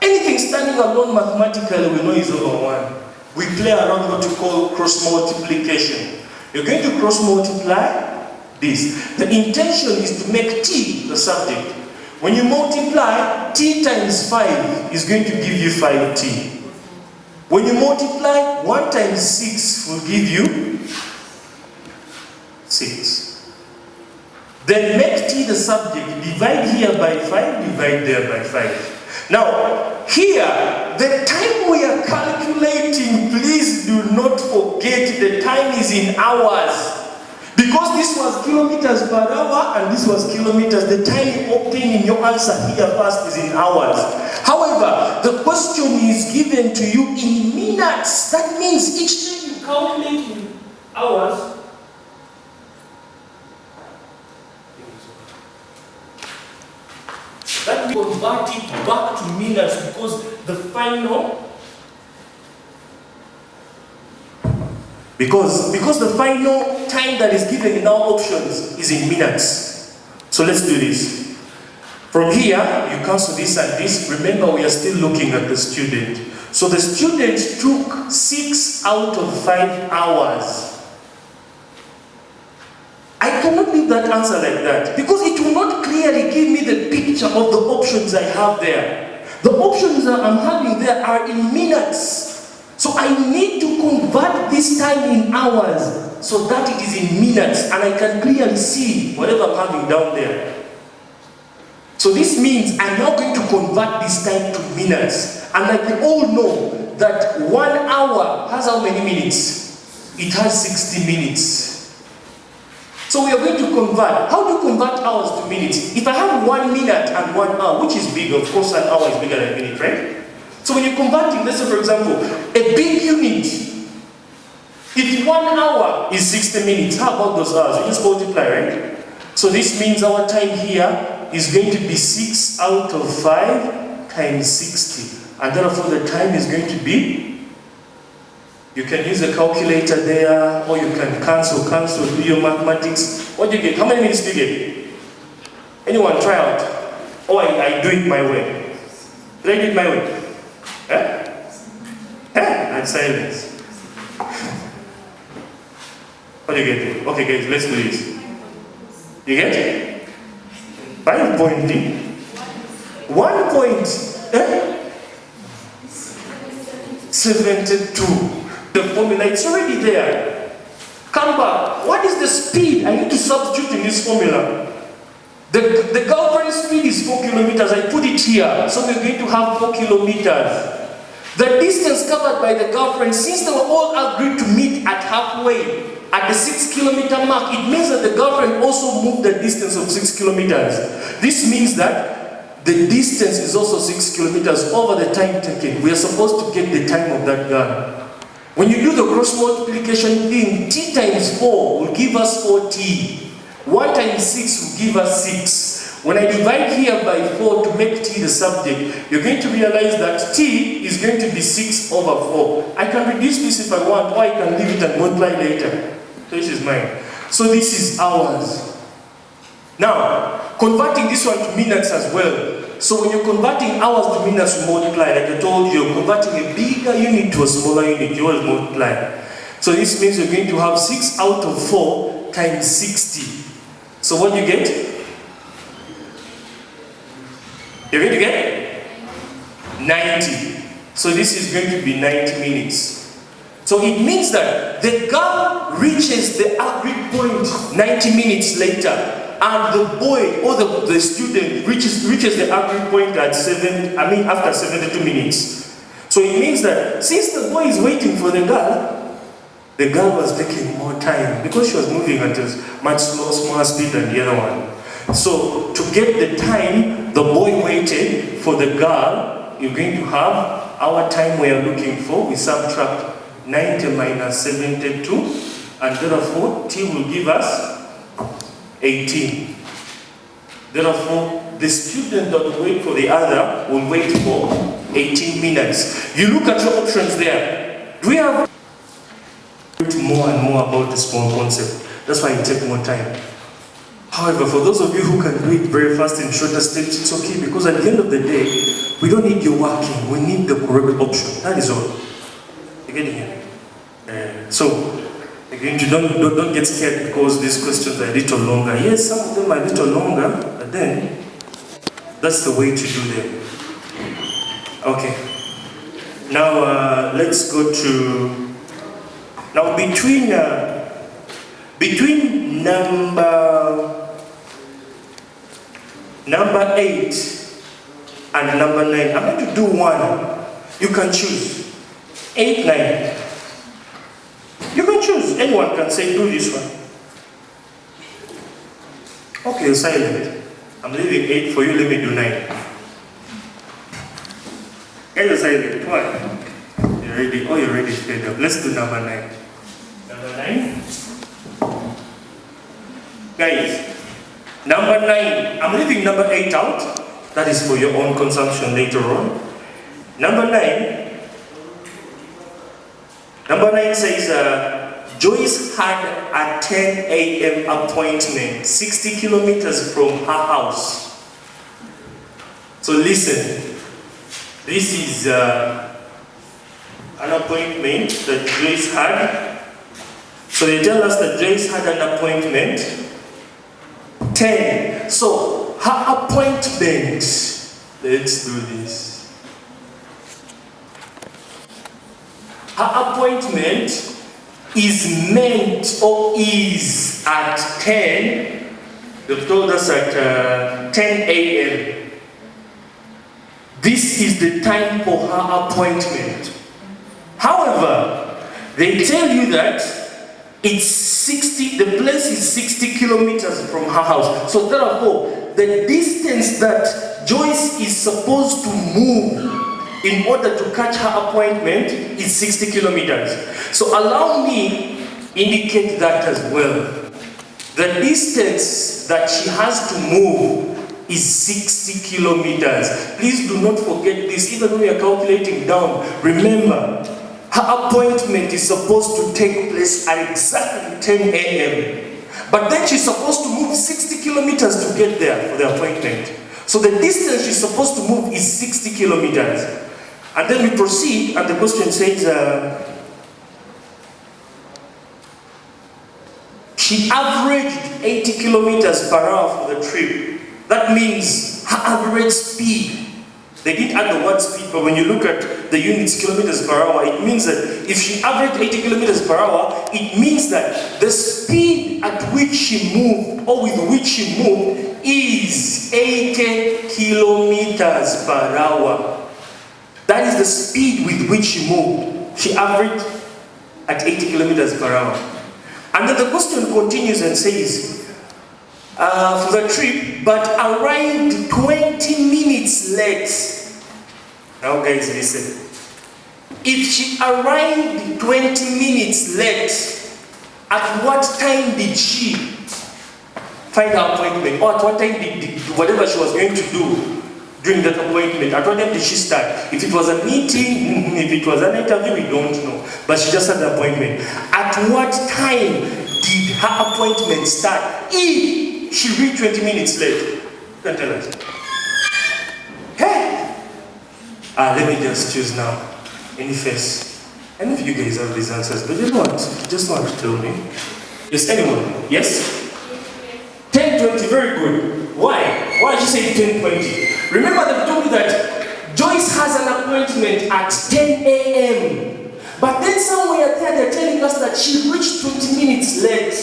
Speaker 1: Anything standing alone mathematically, we know is over 1. We play around what we call cross multiplication. You're going to cross multiply this. The intention is to make T the subject. When you multiply, T times 5 is going to give you 5T. When you multiply, 1 times 6 will give you 6. Then make T the subject. Divide here by 5, divide there by 5. Now, here, the time we are calculating, please do not forget the time is in hours. Because this was kilometers per hour and this was kilometers, the time you obtain in your answer here first is in hours. However, the question is given to you in minutes. That means each time you calculate in hours, that we convert it back to minutes, because the final Because the final time that is given in our options is in minutes. So let's do this. From here, you cancel this and this. Remember, we are still looking at the student. So the student took 6 out of 5 hours. I cannot leave that answer like that because it will not clearly give me the picture of the options I have there. The options that I'm having there are in minutes. So I need to convert this time in hours so that it is in minutes and I can clearly see whatever I'm having down there. So this means I'm now going to convert this time to minutes. And like we all know that 1 hour has how many minutes? It has 60 minutes. So we are going to convert. How do you convert hours to minutes? If I have 1 minute and 1 hour, which is bigger, of course an hour is bigger than a minute, right? So when you're converting, let's say for example, a big unit, if 1 hour is 60 minutes, how about those hours? You just multiply, right? So this means our time here is going to be 6 out of 5 times 60. And therefore the time is going to be, you can use a calculator there, or you can cancel, do your mathematics. What do you get? How many minutes do you get? Anyone try out? Or I do it my way. Did I do it my way? And silence. What do you get? Okay guys, let's do this. You get it? 5.3. 1 point. 72. The formula, it's already there. Come back. What is the speed? I need to substitute in this formula. The girlfriend speed is 4 kilometers. I put it here. So we're going to have 4 kilometers. The distance covered by the girlfriend, since they were all agreed to meet at halfway, at the 6 kilometer mark, it means that the girlfriend also moved the distance of 6 kilometers. This means that the distance is also 6 kilometers over the time taken. We are supposed to get the time of that girl. When you do the cross multiplication thing, t times 4 will give us 4t. 1 times 6 will give us 6. When I divide here by 4 to make t the subject, you're going to realize that t is going to be 6 over 4. I can reduce this if I want, or I can leave it and multiply later. So this is mine. So this is hours. Now, converting this one to minutes as well. So when you're converting hours to minutes, you multiply. Like I told you, you're converting a bigger unit to a smaller unit, you always multiply. So this means you're going to have 6 out of 4 times 60. So what do you get? You're going to get 90. So this is going to be 90 minutes. So it means that the girl reaches the agreed point 90 minutes later. And the boy or the student reaches the agreed point at after 72 minutes. So it means that since the boy is waiting for the girl was taking more time because she was moving at a much smaller speed than the other one. So to get the time the boy waited for the girl, you're going to have our time we are looking for. We subtract 90 minus 72, and therefore t will give us 18. Therefore, the student that will wait for the other will wait for 18 minutes. You look at your options there. Do we have more and more about the small concept? That's why it takes more time. However, for those of you who can do it very fast in shorter steps, it's okay, because at the end of the day, we don't need you working. We need the correct option. That is all. You getting it? So, again, you don't get scared because these questions are a little longer. Yes, some of them are a little longer, but then that's the way to do them. Okay. Now let's go to between number 8 and number 9. I'm going to do one. You can choose 8, 9. You can choose. Anyone can say, do this one. Okay, silent. I'm leaving 8 for you. Let me do 9. Guys, silent. Why? You're ready. Oh, you're ready. Fed up. Let's do number 9. Number 9. Guys, number 9. I'm leaving number 8 out. That is for your own consumption later on. Number 9. Number 9 says, Joyce had a 10 a.m. appointment 60 kilometers from her house. So listen, this is an appointment that Joyce had. So they tell us that Joyce had an appointment 10. So her appointment, let's do this. Her appointment is meant or is at 10. They've told us at 10 a.m. This is the time for her appointment. However, they tell you that it's 60, the place is 60 kilometers from her house. So therefore, the distance that Joyce is supposed to move in order to catch her appointment is 60 kilometers. So allow me indicate that as well. The distance that she has to move is 60 kilometers. Please do not forget this. Even when we are calculating down, remember, her appointment is supposed to take place at exactly 10 a.m. But then she's supposed to move 60 kilometers to get there for the appointment. So the distance she's supposed to move is 60 kilometers. And then we proceed, and the question says, she averaged 80 kilometers per hour for the trip. That means her average speed. They didn't add the word speed, but when you look at the units kilometers per hour, it means that if she averaged 80 kilometers per hour, it means that the speed at which she moved, or with which she moved, is 80 kilometers per hour. That is the speed with which she moved. She averaged at 80 kilometers per hour. And then the question continues and says, for the trip, but arrived 20 minutes late. Now guys, listen. If she arrived 20 minutes late, at what time did she find her appointment? Or at what time did whatever she was going to do during that appointment, at what time did she start? If it was a meeting, if it was an interview, we don't know. But she just had the appointment. At what time did her appointment start? If she reached 20 minutes late, you can tell us. Hey! Let me just choose now. Any face? Any of you guys have these answers, but you know what? Just want to tell me. Yes, anyone? Yes? 10:20, very good. Why? Why did you say 10:20? Remember they told you that Joyce has an appointment at 10 a.m. But then somewhere there they're telling us that she reached 20 minutes late.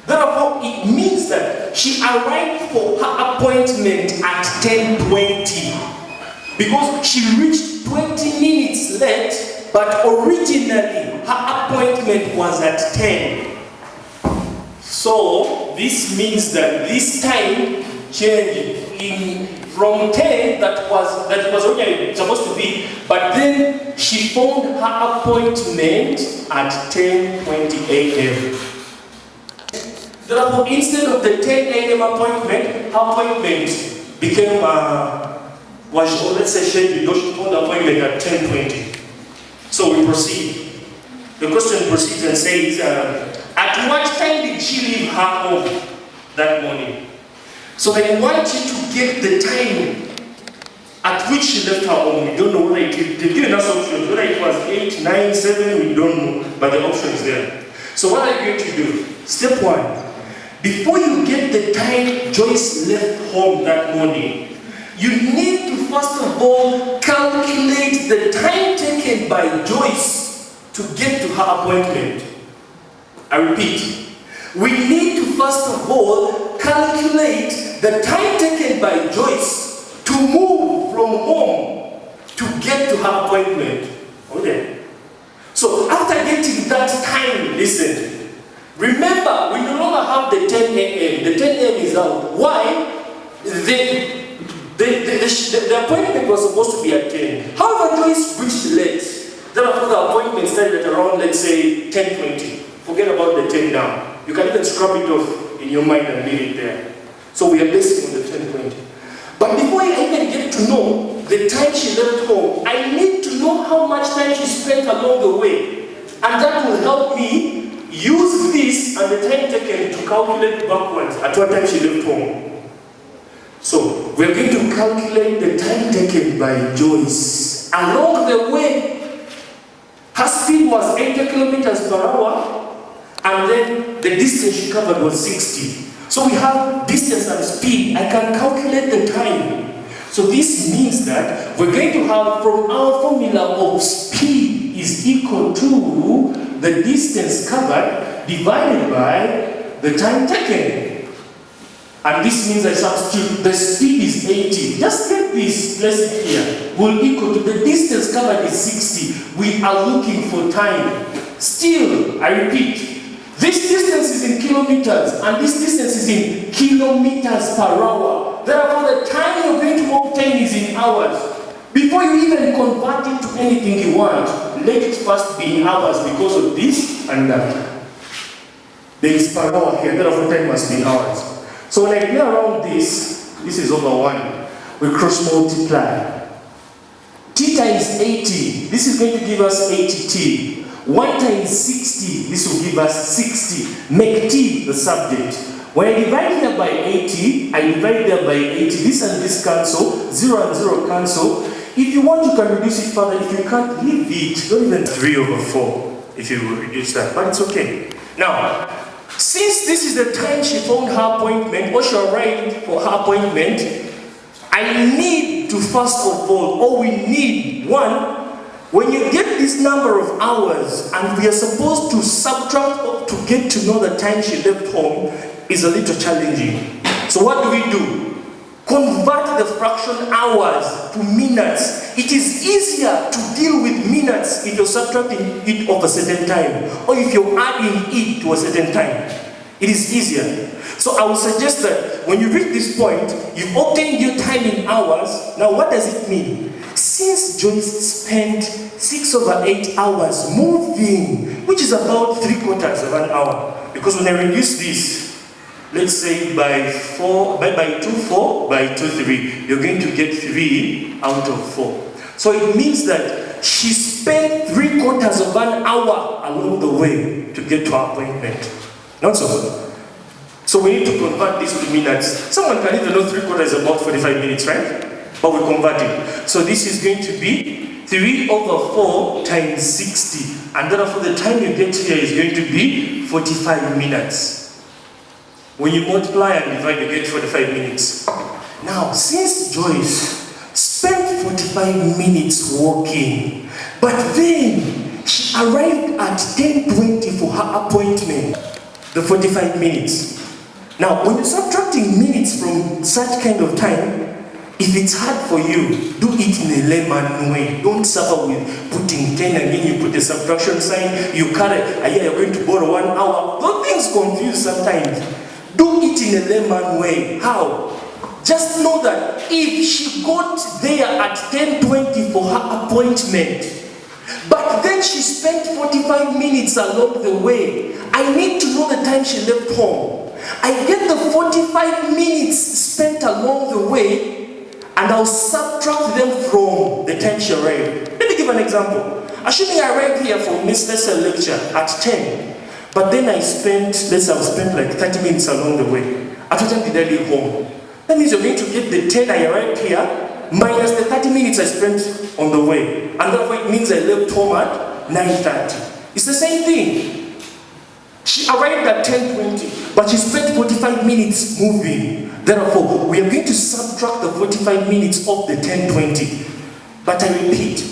Speaker 1: Therefore, it means that she arrived for her appointment at 10:20. Because she reached 20 minutes late, but originally her appointment was at 10. So, this means that this time changed from 10 that was originally supposed to be, but then she found her appointment at 10:20 a.m. Therefore, instead of the 10 a.m. appointment, her appointment became, let's say scheduled, she found the appointment at 10:20. So we proceed. The question proceeds and says, at what time did she leave her home that morning? So they want you to get the time at which she left her home. We don't know whether they've given us options, whether it was 8, 9, 7, we don't know, but the option is there. So what are you going to do? Step 1. Before you get the time Joyce left home that morning, you need to first of all calculate the time taken by Joyce to get to her appointment. I repeat, we need to first of all calculate the time taken by Joyce to move from home to get to her appointment. Okay. So after getting that time, listen. Remember, we no longer have the 10 a.m. The 10 a.m. is out. Why? The appointment was supposed to be at 10. However, Joyce reached late. Therefore, the appointment started at around, let's say, 10:20. Forget about the 10 now. You can even scrub it off in your mind and leave it there. So we are basing on the 10:20. But before I even get to know the time she left home, I need to know how much time she spent along the way. And that will help me use this and the time taken to calculate backwards at what time she left home. So we're going to calculate the time taken by Joyce along the way. Her speed was 80 kilometers per hour, and then the distance she covered was 60. So we have distance and speed. I can calculate the time. So this means that we're going to have, from our formula of speed is equal to the distance covered divided by the time taken. And this means I substitute the speed is 80. Just get this, place it here. Will equal to the distance covered is 60. We are looking for time. Still, I repeat, this distance is in kilometers and this distance is in kilometers per hour. Therefore, the time you're going to obtain is in hours. Before you even convert it to anything you want, let it first be in hours because of this and that. There is per hour here, therefore time must be in hours. So when I play around this is over 1. We cross multiply. T times 80, this is going to give us 80t. 1 times 60, this will give us 60. Make t the subject. When I divide here by 80, I divide there by 80. This and this cancel. 0 and 0 cancel. If you want, you can reduce it further. If you can't, leave it. Don't even 3 over 4 if you reduce that. But it's okay. Now, since this is the time she found her appointment, or she arrived for her appointment, I need to first of all we need, one, when you get this number of hours and we are supposed to subtract up to get to know the time she left home is a little challenging. So what do? Convert the fraction hours to minutes. It is easier to deal with minutes if you're subtracting it of a certain time, or if you're adding it to a certain time. It is easier. So I would suggest that when you reach this point, you've obtained your time in hours. Now what does it mean? Since Joyce spent 6 over 8 hours moving, which is about 3/4 of an hour, because when I reduce this, let's say by 2, 4, by 2, 3, you're going to get 3 out of 4. So it means that she spent 3/4 of an hour along the way to get to her appointment. Not so. So we need to convert this to minutes. Someone can even know 3/4 is about 45 minutes, right? But we convert it. So this is going to be 3 over 4 times 60. And therefore the time you get here is going to be 45 minutes. When you multiply and divide, you get 45 minutes. Now, since Joyce spent 45 minutes walking, but then she arrived at 10:20 for her appointment, the 45 minutes. Now, when you're subtracting minutes from such kind of time, if it's hard for you, do it in a layman way. Don't suffer with putting 10 and then you put a subtraction sign, you cut it, you're going to borrow 1 hour. Those things confuse sometimes. Do it in a layman way. How? Just know that if she got there at 10:20 for her appointment, but then she spent 45 minutes along the way, I need to know the time she left home. I get the 45 minutes spent along the way, and I'll subtract them from the time she arrived. Let me give an example. Assuming I arrived here for Miss Lesser lecture at 10, but then I've spent like 30 minutes along the way. At what time did I leave home? That means you're going to get the 10 I arrived here minus the 30 minutes I spent on the way. And therefore it means I left home at 9:30. It's the same thing. She arrived at 10:20, but she spent 45 minutes moving. Therefore, we are going to subtract the 45 minutes of the 10:20. But I repeat,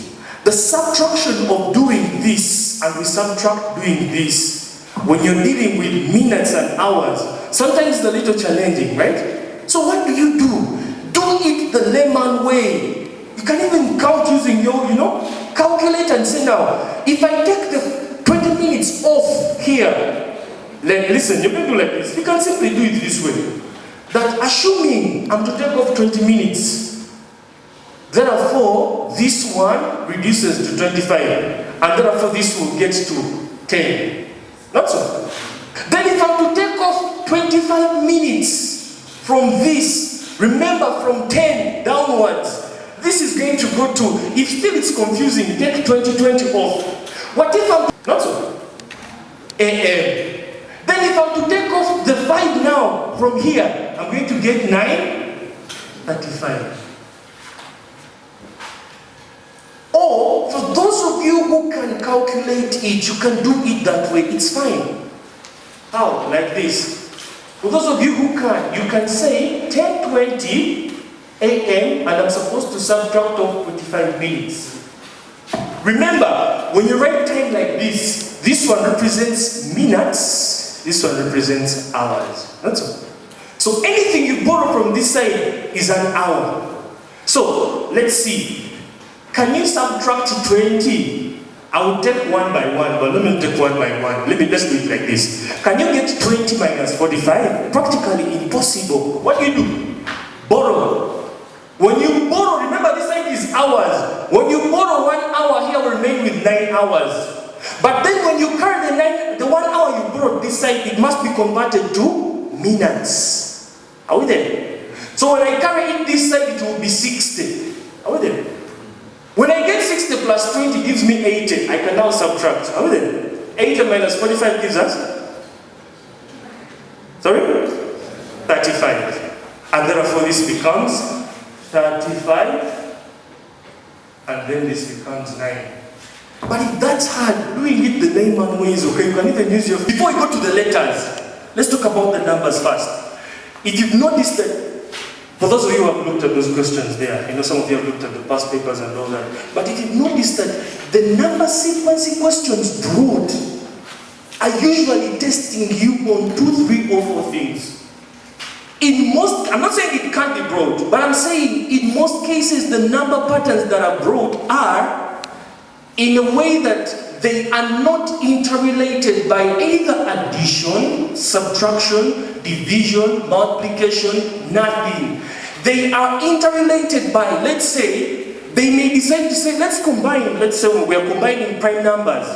Speaker 1: the subtraction of doing this and we subtract doing this, when you're dealing with minutes and hours, sometimes it's a little challenging, right? So what do? Do it the layman way. You can even count using your, calculate and say now, if I take the 20 minutes off here, listen, you can do like this. You can simply do it this way. That assuming I'm to take off 20 minutes, therefore this one reduces to 25, and therefore this will get to 10. Not so. Then if I'm to take off 25 minutes from this, remember from 10 downwards, this is going to go to, if still it's confusing, take 20 off. What if I'm, not so. a.m. Then if I'm to take off the 5 now from here, I'm going to get 9:35. Or, for those of you who can calculate it, you can do it that way, it's fine. How? Like this. For those of you who can, you can say 10:20 a.m. and I'm supposed to subtract off 45 minutes. Remember, when you write time like this one represents minutes, this one represents hours. That's all. So anything you borrow from this side is an hour. So, let's see. Can you subtract 20? I will take one by one, but let me take one by one. Let's do it like this. Can you get 20 minus 45? Practically impossible. What do you do? Borrow. When you borrow, remember this side is hours. When you borrow 1 hour, here will remain with 9 hours. But then when you carry the 1 hour you borrowed this side, it must be converted to minutes. Are we there? So when I carry it this side, it will be 60. Are we there? When I get 60 plus 20 gives me 80, I can now subtract. Are we there? 80 minus 45 gives us? Sorry? 35. And therefore this becomes 35. And then this becomes 9. But if that's hard, doing it the layman way is okay. You can even use your... Before we go to the letters, let's talk about the numbers first. If you've noticed that, for those of you who have looked at those questions there, some of you have looked at the past papers and all that, but if you've noticed that the number sequencing questions broad are usually testing you on 2, 3, or 4 things. In most, I'm not saying it can't be broad, but I'm saying in most cases the number patterns that are broad are in a way that they are not interrelated by either addition, subtraction, division, multiplication, nothing. They are interrelated by, let's say, they may decide to say, let's combine, let's say we are combining prime numbers.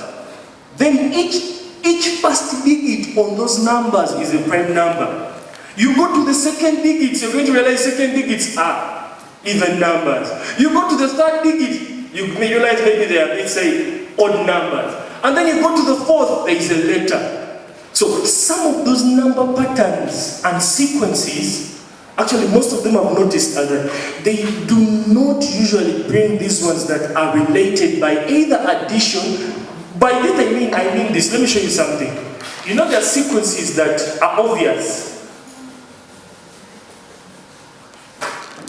Speaker 1: Then each first digit on those numbers is a prime number. You go to the second digits, you're going to realize second digits are even numbers. You go to the third digit, you may realize maybe they are, let's say, odd numbers. And then you go to the fourth, there is a letter. So some of those number patterns and sequences, actually most of them I've noticed that they do not usually bring these ones that are related by either addition. By this I mean this. Let me show you something. You know there are sequences that are obvious.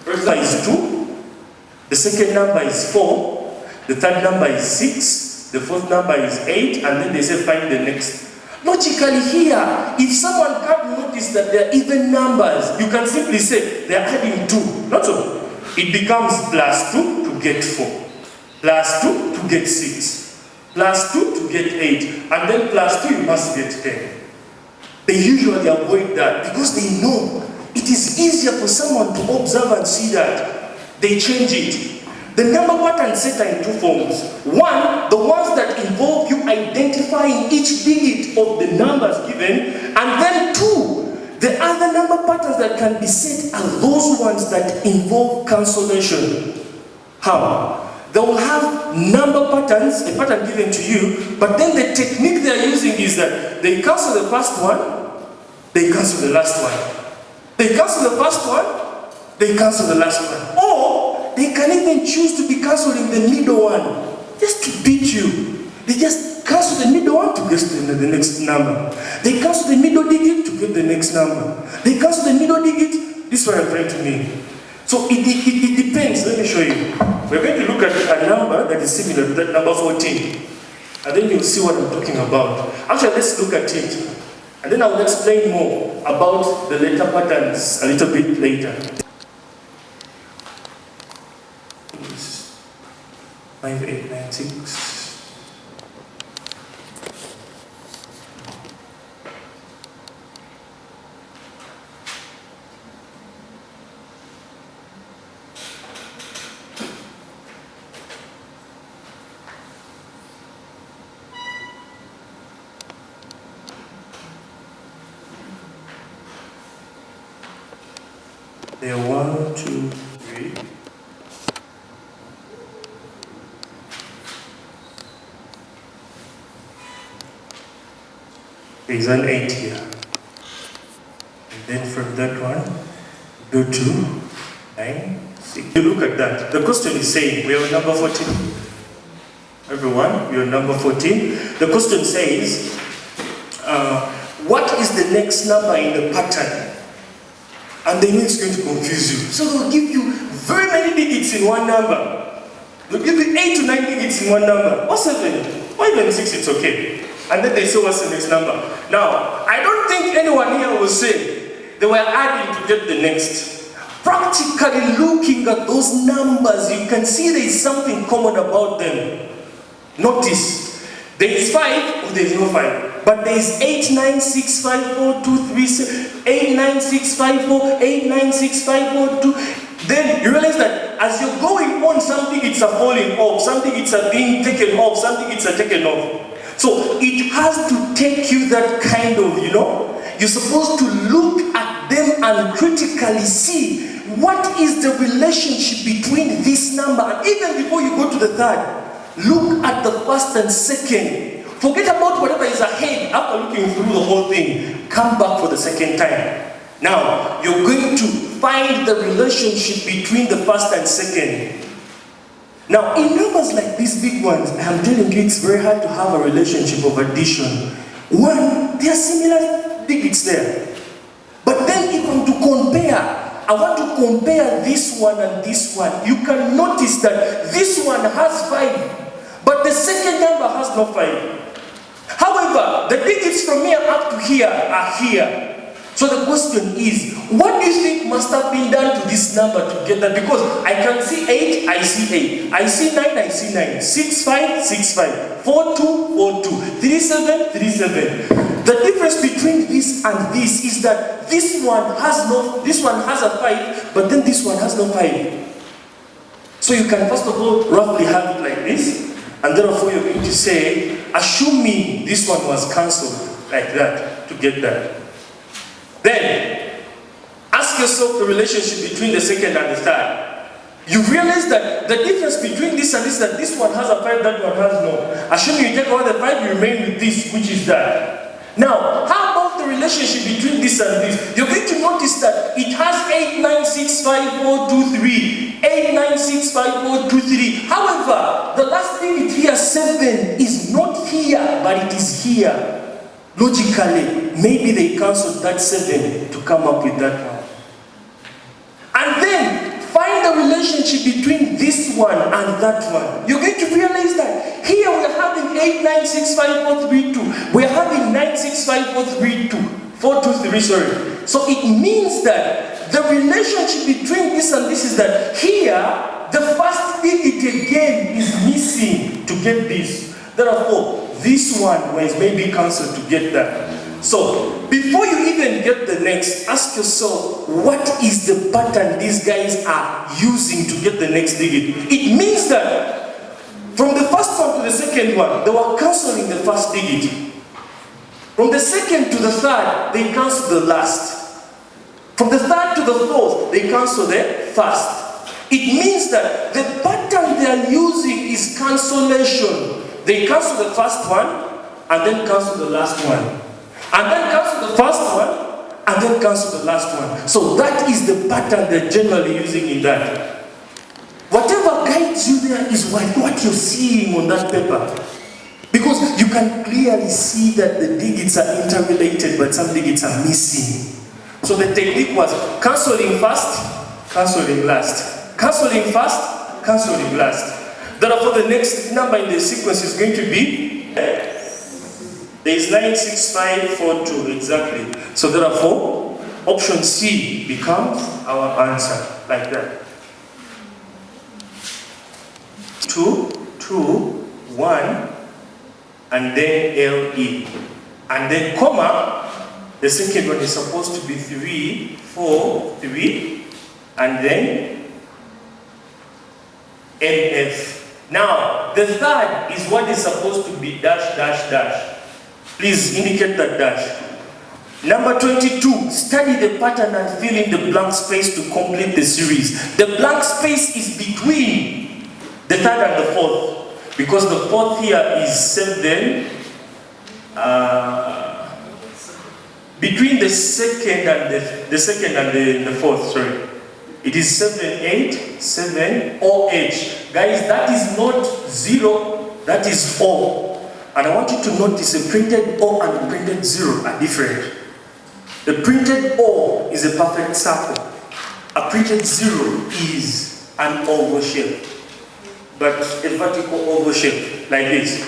Speaker 1: First number is 2, the second number is 4, the third number is 6, the fourth number is 8, and then they say find the next. Logically here, if someone can't notice that they're even numbers, you can simply say they're adding 2. Not so. It becomes plus 2 to get 4, plus 2 to get 6, plus 2 to get 8, and then plus 2 you must get 10. They usually avoid that because they know it is easier for someone to observe and see that. They change it. The number patterns set are in 2 forms. One, the ones that involve you identifying each digit of the numbers given, and then 2, the other number patterns that can be set are those ones that involve cancellation. How? They will have number patterns, a pattern given to you, but then the technique they are using is that they cancel the first one, they cancel the last one. They cancel the first one, they cancel the last one. Or they can even choose to be cancelling the middle one, just to beat you. They just cancel the middle one to get the next number. They cancel the middle digit to get the next number. They cancel the middle digit, this is what I'm trying to mean. So it depends, let me show you. We're going to look at a number that is similar to that number 14. And then you'll see what I'm talking about. Actually, let's look at it. And then I will explain more about the letter patterns a little bit later. 5896. There are 1, 2, 3. There is an 8 here. And then from that one, go to 9, 6. You look at that. The question is saying, we are on number 14. Everyone, we are on number 14. The question says, what is the next number in the pattern? And they know it's going to confuse you. So they'll give you very many digits in one number. They'll give you 8 to 9 digits in one number. Or 7, or even 6, it's okay. And then they say, what's the next number? Now, I don't think anyone here will say they were adding to get the next. Practically looking at those numbers, you can see there is something common about them. Notice, there is 5 or there is no 5. But there is 8, 9, 6, 5, 4, 2, 3, 7, 8, 9, 6, 5, 4, 8, 9, 6, 5, 4, 2. Then you realize that as you're going on, something it's a falling off, something it's a being taken off, something it's a taken off. So it has to take you that kind of, you're supposed to look at them and critically see what is the relationship between this number. And even before you go to the third, look at the first and second. Forget about whatever is ahead. After looking through the whole thing, come back for the second time. Now, you're going to find the relationship between the first and second. Now, in numbers like these big ones, I'm telling you, it's very hard to have a relationship of addition. One, there are similar digits there. But then if I'm to compare, I want to compare this one and this one. You can notice that this one has 5, but the second number has no 5. However, the digits from here up to here are here. So the question is, what do you think must have been done to this number to get that? Because I can see 8, I see 8. I see 9, I see 9. 6, 5, 6, 5. 4, 2, 4, 2. 3, 7, 3, 7. The difference between this and this is that this one has a 5, but then this one has no 5. So you can first of all roughly have it like this, and therefore you're going to say, assuming this one was cancelled like that to get that. Then, ask yourself the relationship between the second and the third. You realize that the difference between this and this, that this one has a 5, that one has no. Assuming you take away the 5, you remain with this, which is that. Now, how about the relationship between this and this? You're going to notice that it has 8, 9, 6, 5, 4, 2, 3. 8, 9, 6, 5, 4, 2, 3. However, the last digit here, 7, is not here, but it is here. Logically, maybe they cancelled that 7 to come up with that one. And then, find the relationship between this one and that one. You're going to realize that here we're having 8, 9, 6, 5, 4, 3, 2. We're having 9, 6, 5, 4, 3, 2. 4, 2, 3, sorry. So it means that the relationship between this and this is that here, the first digit again is missing to get this. Therefore, this one was maybe cancelled to get that. So, before you even get the next, ask yourself, what is the pattern these guys are using to get the next digit? It means that from the first one to the second one, they were cancelling the first digit. From the second to the third, they cancel the last. From the third to the fourth, they cancel the first. It means that the pattern they are using is cancellation. They cancel the first one, and then cancel the last one. And then cancel the first one, and then cancel the last one. So that is the pattern they're generally using in that. Whatever guides you there is what you're seeing on that paper. Because you can clearly see that the digits are interrelated, but some digits are missing. So the technique was cancelling first, cancelling last. Cancelling first, cancelling last. Therefore, the next number in the sequence is going to be, there is 9, 6, 5, 4, 2, exactly. So therefore, option C becomes our answer, like that. 2, 2, 1, and then LE. And then comma, the second one is supposed to be 3, 4, 3, and then NF. Now, the third is what is supposed to be dash, dash, dash. Please indicate that dash. Number 22, study the pattern and fill in the blank space to complete the series. The blank space is between the third and the fourth, because the fourth here is 7, between the second and the fourth, sorry. It is 7, 8, 7, or 8. Guys, that is not 0, that is O. And I want you to notice a printed O and a printed 0 are different. The printed O is a perfect circle. A printed 0 is an oval shape, but a vertical oval shape, like this.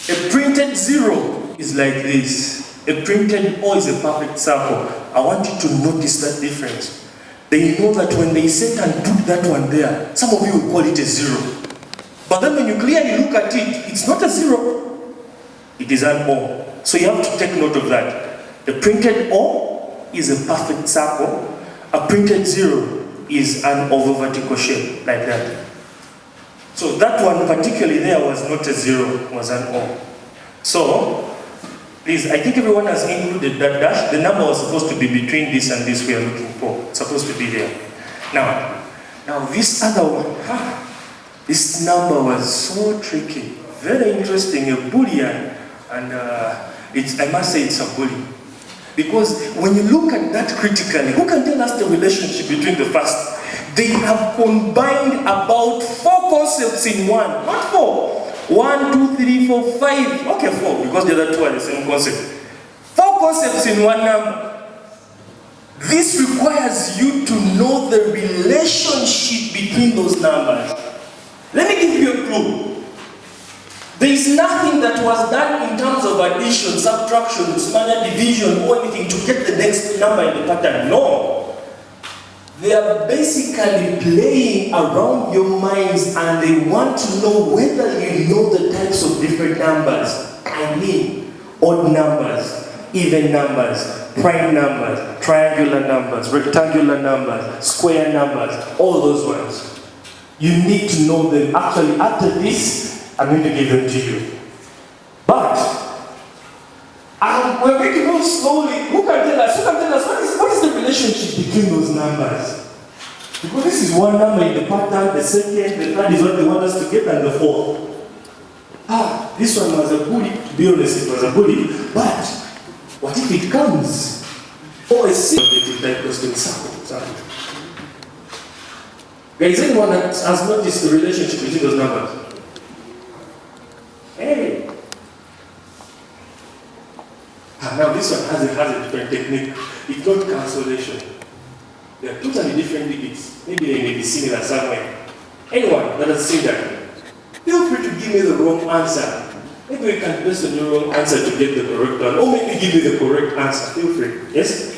Speaker 1: A printed 0 is like this. A printed O is a perfect circle. I want you to notice that difference. They know that when they set and put that one there, some of you will call it a 0. But then when you clearly look at it, it's not a 0. It is an O. So you have to take note of that. The printed O is a perfect circle. A printed 0 is an oval vertical shape, like that. So that one particularly there was not a 0, was an O. So, please, I think everyone has included that dash. The number was supposed to be between this and this we are looking for. It's supposed to be there. Now this other one, this number was so tricky. Very interesting, a Boolean. And I must say it's a Boolean. Because when you look at that critically, who can tell us the relationship between the first? They have combined about 4 concepts in one. Not 4. 1, 2, 3, 4, 5. Okay, 4, because the other 2 are the same concept. 4 concepts in one number. This requires you to know the relationship between those numbers. Let me give you a clue. There is nothing that was done in terms of addition, subtraction, standard division, or anything to get the next number in the pattern. No. They are basically playing around your minds and they want to know whether you know the types of different numbers. I mean, odd numbers, even numbers, prime numbers, triangular numbers, rectangular numbers, square numbers, all those ones. You need to know them. Actually, after this, I'm going to give them to you. But we're going to go slowly. Who can tell us? What is the relationship between those numbers? Because this is one number in the pattern, the second, the third is what they want us to get, and the fourth. This one was a bully. To be honest, it was a bully. But what if it comes? Or a single type question circle. Guys, anyone that has noticed the relationship between those numbers? Hey. Now this one has a different technique. It's not cancellation. They are totally different digits. Maybe they may be similar somewhere. Anyone that has seen that, feel free to give me the wrong answer. Maybe we can place on your wrong answer to get the correct one. Or maybe give me the correct answer. Feel free. Yes?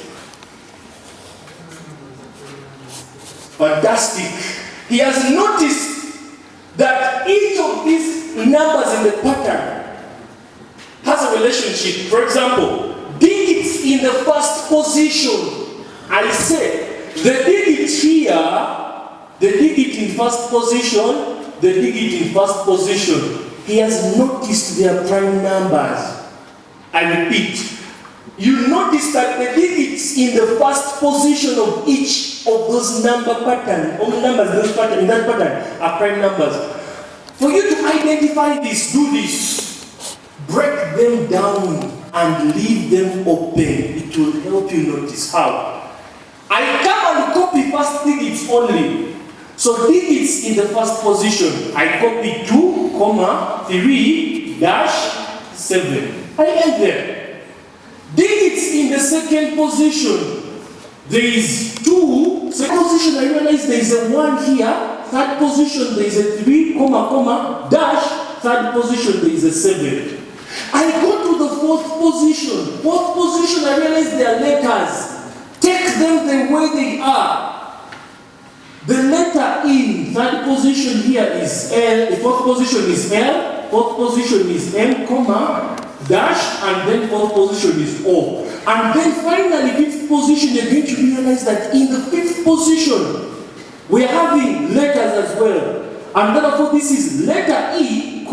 Speaker 1: Fantastic. He has noticed that each of these numbers in the pattern has a relationship. For example, digits in the first position. I said the digit here, the digit in first position, the digit in first position. He has noticed their prime numbers. I repeat, you notice that the digits in the first position of each of those number pattern, all the numbers in that pattern are prime numbers. For you to identify this, do this. Break them down and leave them open. It will help you notice how. I come and copy first digits only. So digits in the first position, I copy 2, 3, dash, 7. I end there. Digits in the second position, there is 2. Second position, I realize there is a 1 here. Third position, there is a 3, dash. Third position, there is a 7. I go to the fourth position. Fourth position, I realize they are letters. Take them the way they are. The letter in third position here is L. The fourth position is L. Fourth position is M, dash, and then fourth position is O. And then finally, fifth position, you're going to realize that in the fifth position, we are having letters as well. And therefore, this is letter E,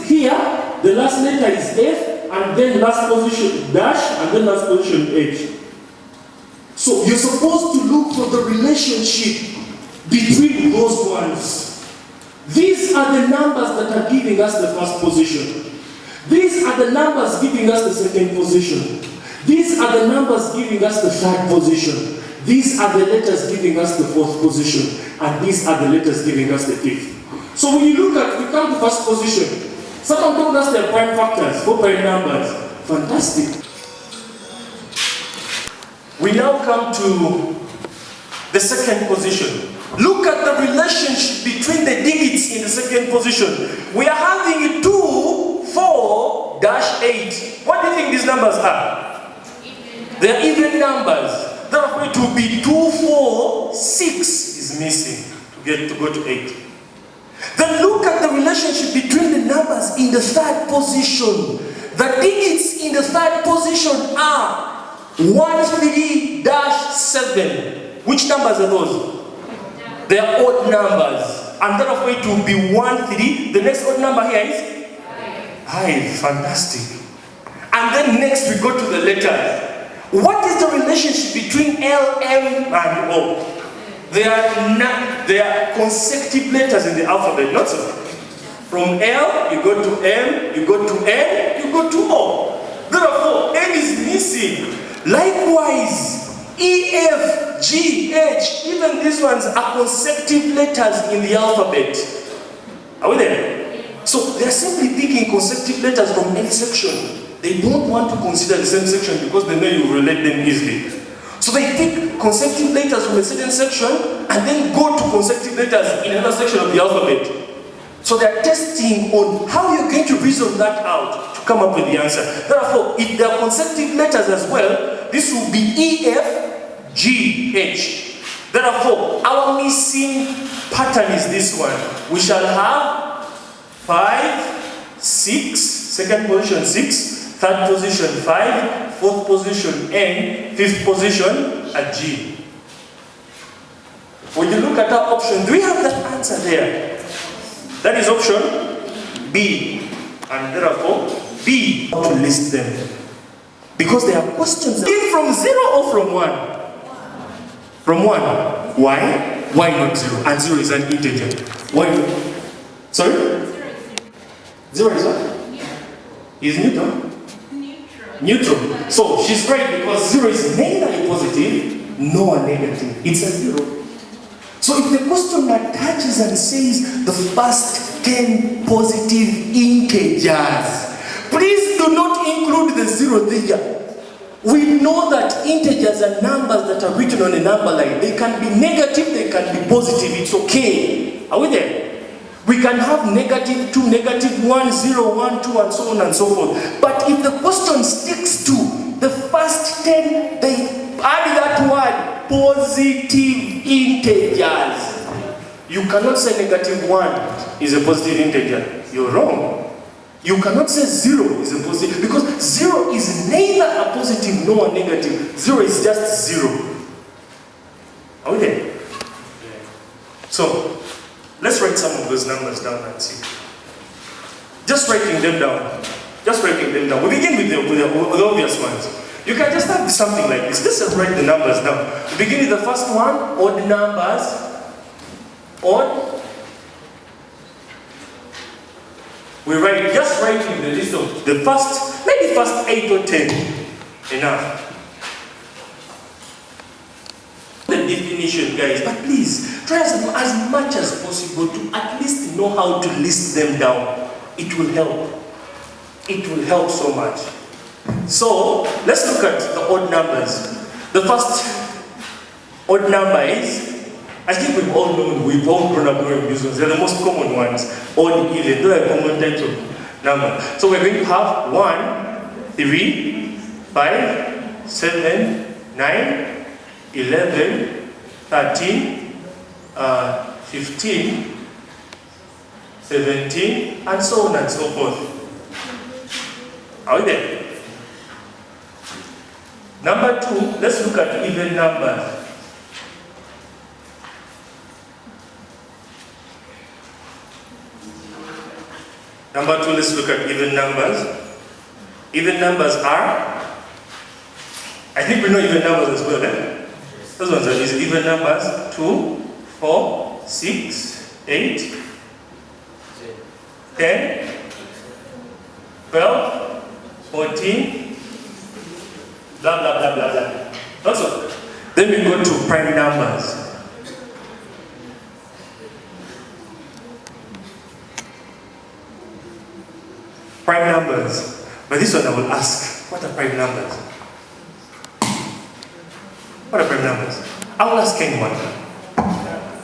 Speaker 1: here, the last letter is F, and then last position dash, and then last position H. So you're supposed to look for the relationship between those ones. These are the numbers that are giving us the first position. These are the numbers giving us the second position.
Speaker 2: These are the numbers giving us the third position. These are the letters giving us the fourth position. And these are the letters giving us the fifth. So when you look at, we come to first position. Someone told us they're prime factors, 4 prime numbers. Fantastic. We now come to the second position. Look at the relationship between the digits in the second position. We are having 2, 4, -8. What do you think these numbers are? They are even numbers. Therefore, it will be 2, 4, 6 is missing to go to 8. Then look at the relationship between the numbers in the third position. The digits in the third position are 1, 3, -7. Which numbers are those? They are odd numbers. And therefore it will be 1, 3. The next odd number here is? 5. Fantastic. And then next we go to the letters. What is the relationship between L, M, and O? They are consecutive letters in the alphabet, not so. From L, you go to M, you go to N, you go to O. Therefore, N is missing. Likewise, E, F, G, H, even these ones are consecutive letters in the alphabet. Are we there? So they are simply picking consecutive letters from any section. They don't want to consider the same section because they know you relate them easily. So they pick consecutive letters from a certain section and then go to consecutive letters in another section of the alphabet. So they are testing on how you're going to reason that out to come up with the answer. Therefore, if there are consecutive letters as well, this will be E, F, G, H. Therefore, our missing pattern is this one. We shall have 5, 6, second position 6, third position 5, fourth position N, fifth position a G. When you look at our option, do we have that answer there? That is option B. And therefore, B, how to list them. Because there are questions from 0 or from 1? From 1. Why? Why not 0? And 0 is an integer. Why? Sorry? 0 is what? Is neutral? Neutral. So she's right because 0 is neither a positive nor a negative. It's a 0. So if the question attaches and says the first 10 positive integers, please do not include the 0 there. We know that integers are numbers that are written on a number line. They can be negative, they can be positive. It's okay. Are we there? We can have -2, -1, 0, 1, 2, and so on and so forth. But if the question sticks to the first 10, they add that word, positive integers. You cannot say -1 is a positive integer. You're wrong. You cannot say 0 is a positive, because 0 is neither a positive nor a negative. 0 is just 0. Are we there? So, let's write some of those numbers down and see. Just writing them down. Just writing them down. We begin with the obvious ones. You can just have something like this. Let's just write the numbers down. We begin with the first one, odd numbers. Odd. We write, just writing the list of the first, maybe first 8 or 10. Enough. The definition, guys, but please try as much as possible to at least know how to list them down. It will help. It will help so much. So let's look at the odd numbers. The first odd number is, I think we've all grown up knowing these ones. They're the most common ones. Odd, even, they're a common type of number. So we're going to have 1, 3, 5, 7, 9, 11, 13, 15, 17, and so on and so forth. Are we there? Number 2, let's look at even numbers. Number 2, let's look at even numbers. Even numbers are, I think we know even numbers as well, eh? Those ones are easy. Even numbers, 2, 4, 6, 8, 10, 12, 14, blah, blah, blah, blah, blah. Also, then we go to prime numbers. Prime numbers. But this one I will ask, what are prime numbers? What are prime numbers? I will ask anyone.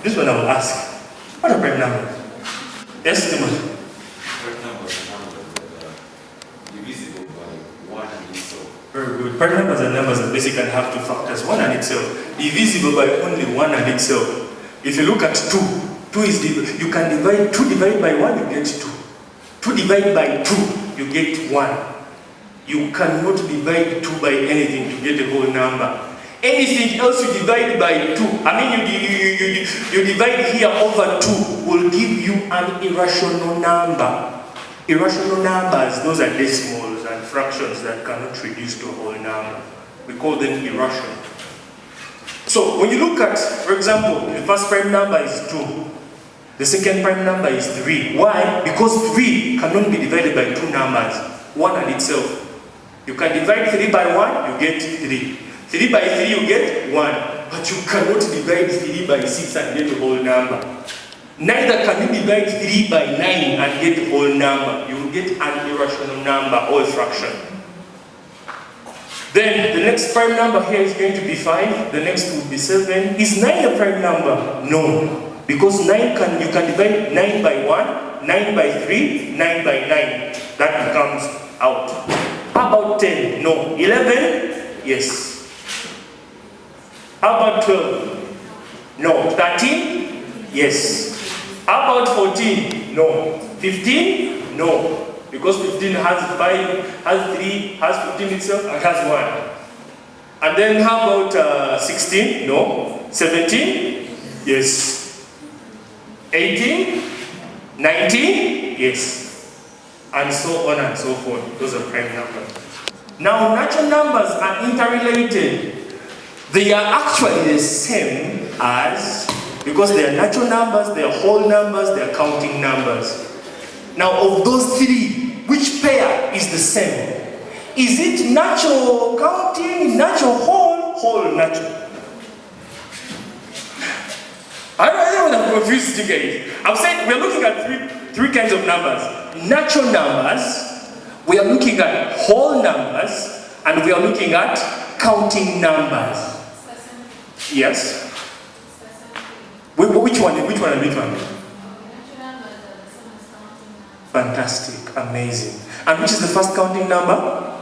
Speaker 2: This one I will ask, what are prime numbers? Yes, Timothy?
Speaker 3: Prime numbers are numbers that are divisible by 1 and itself.
Speaker 2: Very good. Prime numbers are numbers that basically have two factors, 1 and itself, divisible by only 1 and itself. If you look at 2, 2 is you can divide 2 divided by 1, you get 2. 2 divided by 2, you get 1. You cannot divide 2 by anything to get a whole number. Anything else you divide by 2, you divide here over 2, will give you an irrational number. Irrational numbers, those are decimals and fractions that cannot reduce to a whole number. We call them irrational. So when you look at, for example, the first prime number is 2. The second prime number is 3. Why? Because 3 cannot be divided by 2 numbers, 1 and itself. You can divide 3 by 1, you get 3. 3 by 3, you get 1. But you cannot divide 3 by 6 and get a whole number. Neither can you divide 3 by 9 and get a whole number. You will get an irrational number or a fraction. Then the next prime number here is going to be 5. The next will be 7. Is 9 a prime number? No. Because you can divide 9 by 1, 9 by 3, 9 by 9. That becomes out. How about 10? No. 11? Yes. How about 12? No. 13? Yes. How about 14? No. 15? No. Because 15 has 5, has 3, has 15 itself, and has 1. And then how about 16? No. 17? Yes. 18? 19? Yes. And so on and so forth. Those are prime numbers. Now, natural numbers are interrelated. They are actually the same as, because they are natural numbers, they are whole numbers, they are counting numbers. Now, of those 3, which pair is the same? Is it natural counting, natural whole natural? I don't want to confuse you guys. I'm saying we're looking at three kinds of numbers. Natural numbers, we are looking at whole numbers, and we are looking at counting numbers. Yes? Which one? Fantastic, amazing. And which is the first counting number?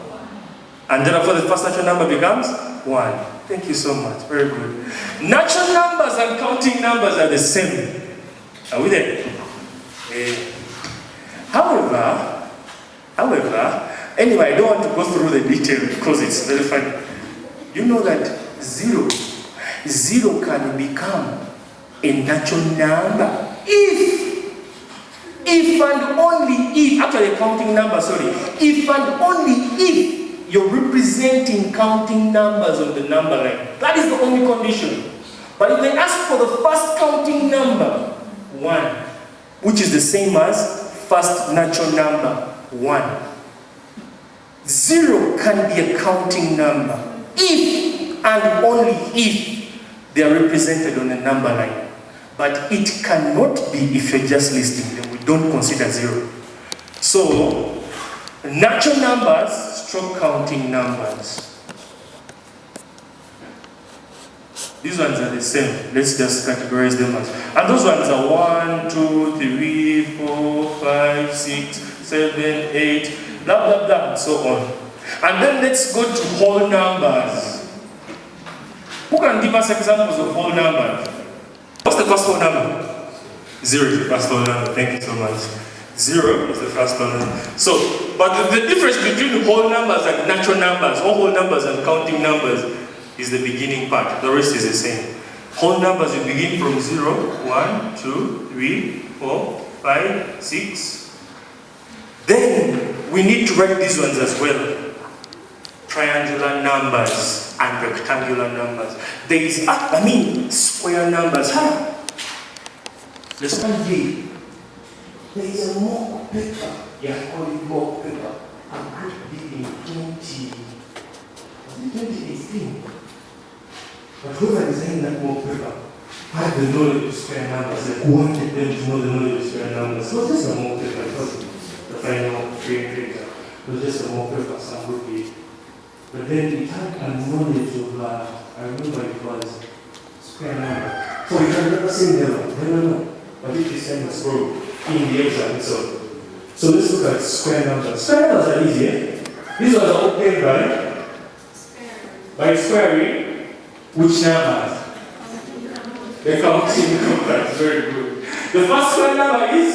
Speaker 2: And therefore the first natural number becomes 1. Thank you so much, very good. Natural numbers and counting numbers are the same. Are we there? However, anyway, I don't want to go through the details because it's very funny. You know that 0 can become a natural number if and only if, actually a counting number, sorry, if and only if you're representing counting numbers on the number line. That is the only condition. But if they ask for the first counting number, 1, which is the same as first natural number, 1. 0 can be a counting number if and only if they are represented on a number line. But it cannot be if you're just listing them. We don't consider 0. So, natural numbers, stroke counting numbers. These ones are the same. Let's just categorize them as. And those ones are 1, 2, 3, 4, 5, 6, 7, 8, blah, blah, blah, and so on. And then let's go to whole numbers. Who can give us examples of whole numbers? What's the first whole number? 0 is the first whole number. Thank you so much. 0 is the first whole number. So, but the difference between whole numbers and natural numbers, or whole numbers and counting numbers, is the beginning part. The rest is the same. Whole numbers, you begin from 0, 1, 2, 3, 4, 5, 6. Then we need to write these ones as well. Triangular numbers and rectangular numbers. There is, square numbers. Let's start here. There is a mock paper. Yeah, call it mock paper. I'm going to be in 20.
Speaker 1: in 2018. But whoever designed that mock paper had the knowledge of square numbers, like wanted them to know the knowledge of square numbers. So just a mock paper, it wasn't the final grade exam. It was just a mock paper, some would be. But then it had a knowledge of, I remember it was square number. So you can never say never. But it is same as bro in the exam itself. So let's look at square numbers. Square numbers are easy, eh? These ones are obtained by squaring which numbers? The counting numbers. Very good. The first square number is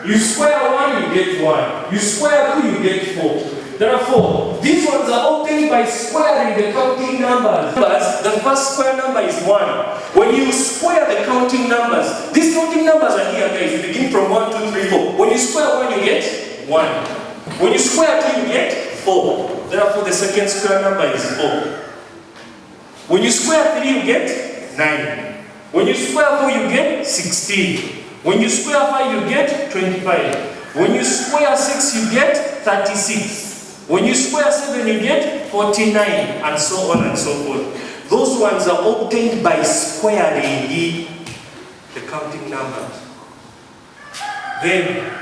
Speaker 1: you square 1, you get 1. You square 2, you get 4. Therefore, these ones are obtained by squaring the counting numbers. The first square number is 1. When you square the counting numbers, these counting numbers are here, guys. You begin from 1, 2, 3, 4. When you square 1, you get 1. When you square 2, you get 4. Therefore, the second square number is 4. When you square 3, you get 9. When you square 4, you get 16. When you square 5, you get 25. When you square 6, you get 36. When you square 7, you get 49, and so on and so forth. Those ones are obtained by squaring the counting numbers. Then,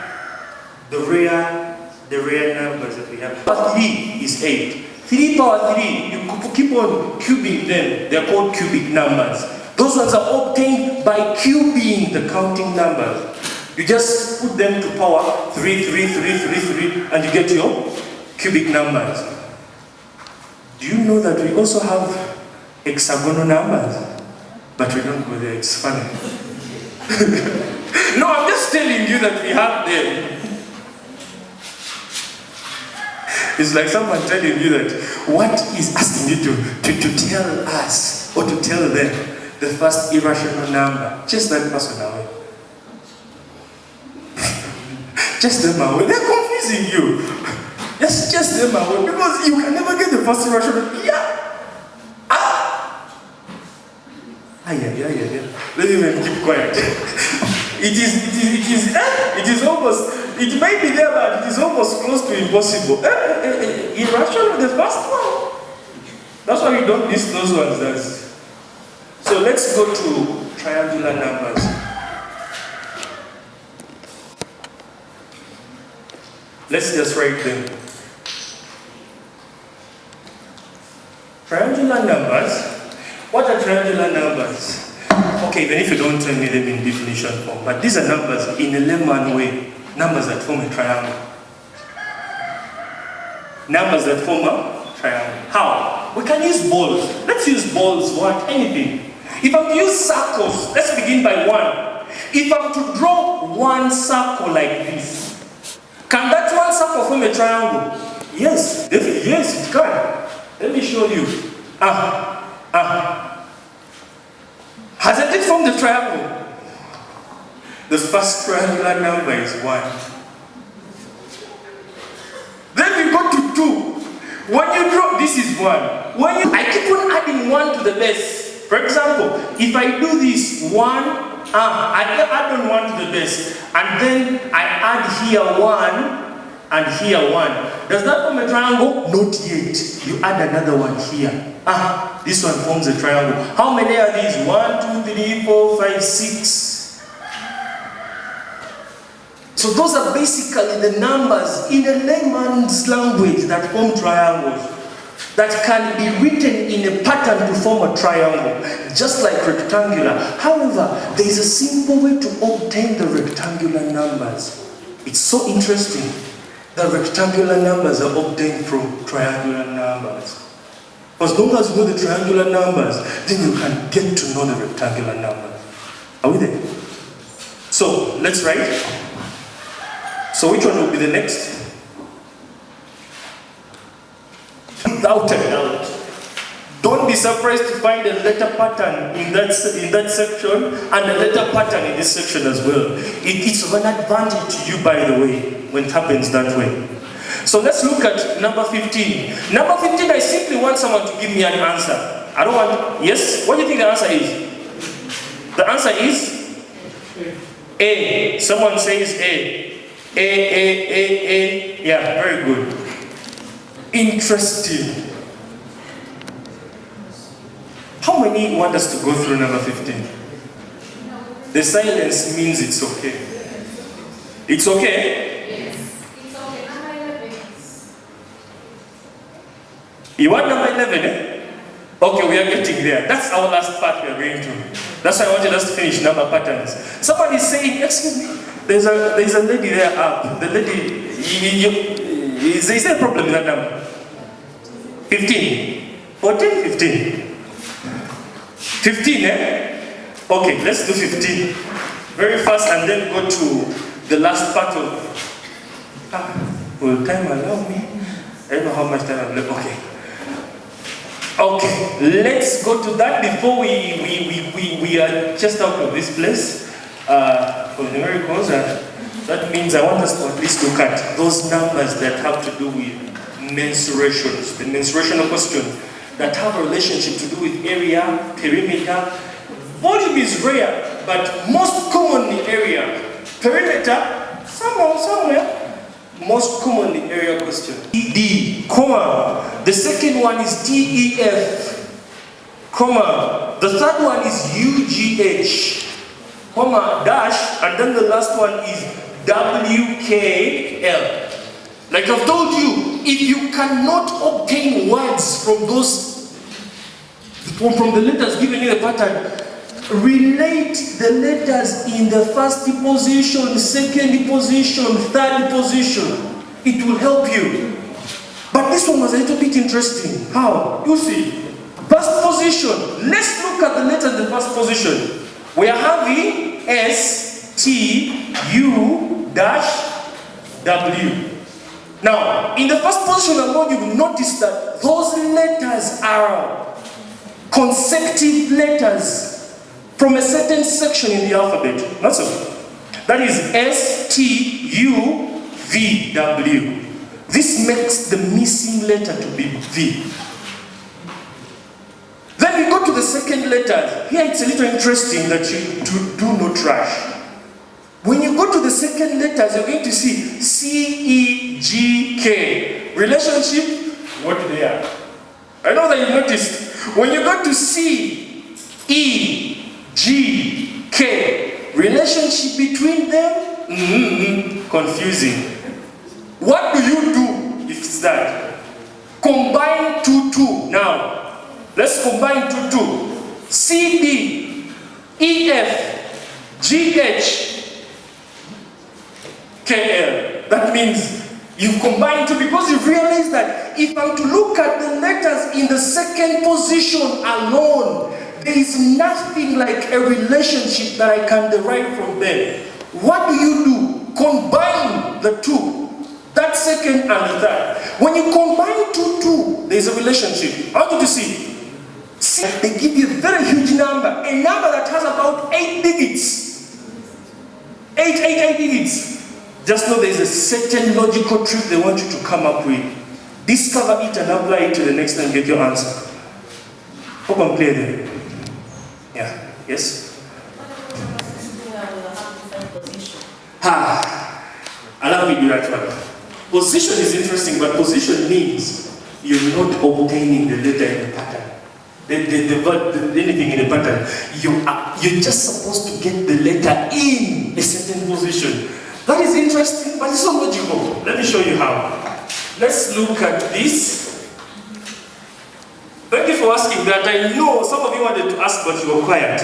Speaker 1: the rare numbers that we have. Power 3 is 8. 3 power 3, you keep on cubing them. They're called cubic numbers. Those ones are obtained by cubing the counting numbers. You just put them to power 3, 3, 3, 3, 3, and you get your cubic numbers. Do you know that we also have hexagonal numbers? But we don't go there, it's funny. No, I'm just telling you that we have them. It's like someone telling you that what is asking you to tell us or to tell them the first irrational number. Just that person away. Just them away. They're confusing you. Just them away, because you can never get the first irrational. Yeah. Yeah. Let me even keep quiet. It is almost, it may be there, but it is almost close to impossible. Irrational, the first one. That's why we don't list those ones. So let's go to triangular numbers. Let's just write them. Triangular numbers. What are triangular numbers? Okay, even if you don't tell me them in definition form, but these are numbers in a layman way. Numbers that form a triangle. Numbers that form a triangle. How? We can use balls. Let's use balls for anything. If I'm to use circles, let's begin by 1. If I'm to draw one circle like this, can that one circle form a triangle? Yes, yes, it can. Let me show you. Hasn't it formed the triangle? The first triangular number is 1. Then we go to 2. When you draw, this is 1. I keep on adding 1 to the base. For example, if I do this 1, I add on 1 to the base, and then I add here 1 and here 1. Does that form a triangle? Not yet. You add another one here. This one forms a triangle. How many are these? 1, 2, 3, 4, 5, 6. So those are basically the numbers in a layman's language that form triangles, that can be written in a pattern to form a triangle, just like rectangular. However, there is a simple way to obtain the rectangular numbers. It's so interesting. The rectangular numbers are obtained from triangular numbers. As long as you know the triangular numbers, then you can get to know the rectangular numbers. Are we there? So, let's write. So which one will be the next? Without a doubt. Don't be surprised to find a letter pattern in that section and a letter pattern in this section as well. It's of an advantage to you, by the way, when it happens that way. So let's look at number 15. Number 15, I simply want someone to give me an answer. I don't want, yes? What do you think the answer is? The answer is A. Someone says A. A. Yeah, very good. Interesting.
Speaker 2: many want us to go through number 15? The silence means it's okay. It's okay?
Speaker 4: It's okay. Number 11.
Speaker 2: You want number 11, eh? Okay, we are getting there. That's our last part we are going to. That's why I wanted us to finish number patterns. Somebody is saying, excuse me, there's a lady there up. The lady, is there a problem with that number? 15. 14, 15. 15, eh? Okay, let's do 15. Very fast and then go to the last part of... will time allow me? I don't know how much time I've left. Okay. Okay, let's go to that before we are just out of this place for numericals. That means I want us to at least look at those numbers that have to do with mensurations, the mensurational question that have a relationship to do with area, perimeter. Volume is rare, but most commonly area. Perimeter, somewhere. Most commonly area question. D, comma. The second one is DEF, comma. The third one is UGH, comma, dash, and then the last one is WKL. Like I've told you, if you cannot obtain words from those, from the letters given in the pattern, relate the letters in the first position, second position, third position. It will help you. But this one was a little bit interesting. How? You see, first position. Let's look at the letters in the first position. We are having S, T, U, dash, W. Now, in the first position alone, you will notice that those letters are consecutive letters from a certain section in the alphabet. That's all. That is S, T, U, V, W. This makes the missing letter to be V. Then we go to the second letter. Here it's a little interesting that you do not rush. When you go to the second letters, you're going to see C, E, G, K. Relationship, what they are. I know that you noticed. When you go to C, E, G, K, relationship between them, confusing. What do you do if it's that? Combine 2, 2. Now, let's combine 2, 2. C, D, E, F, G, H, K, L. That means you combine 2 because you realize that if I'm to look at the letters in the second position alone, there is nothing like a relationship that I can derive from them. What do you do? Combine the two. That second and the third. When you combine 2, 2, there is a relationship. I want you to see. They give you a very huge number. A number that has about 8 digits. 8 digits. Just know there is a certain logical truth they want you to come up with. Discover it and apply it to the next and get your answer. Hope I'm clear there. Yeah. Yes? Allow me to do that one. Position is interesting, but position means you're not obtaining the letter in the pattern. The verb, anything in the pattern. You're just supposed to get the letter in a certain position. That is interesting, but it's so logical. Let me show you how. Let's look at this. Thank you for asking that. I know some of you wanted to ask, but you were quiet.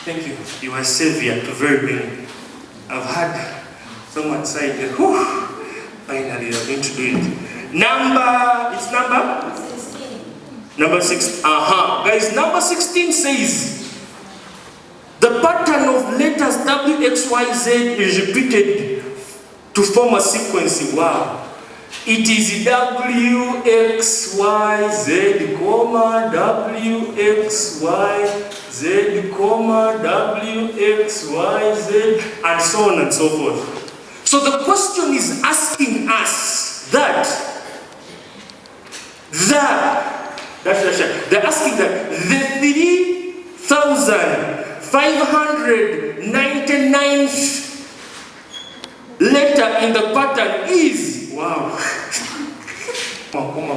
Speaker 2: Thank you. You are a savior to very many. I've had someone say, whew, finally you're going to do it. It's number?
Speaker 4: 16.
Speaker 2: Number 6. Guys, number 16 says, the pattern of letters W, X, Y, Z is repeated to form a sequence. Wow. It is W, X, Y, Z, comma, W, X, Y, Z, comma, W, X, Y, Z, and so on and so forth. So the question is asking us that they're asking that the 3,599th letter in the pattern is, wow, comma,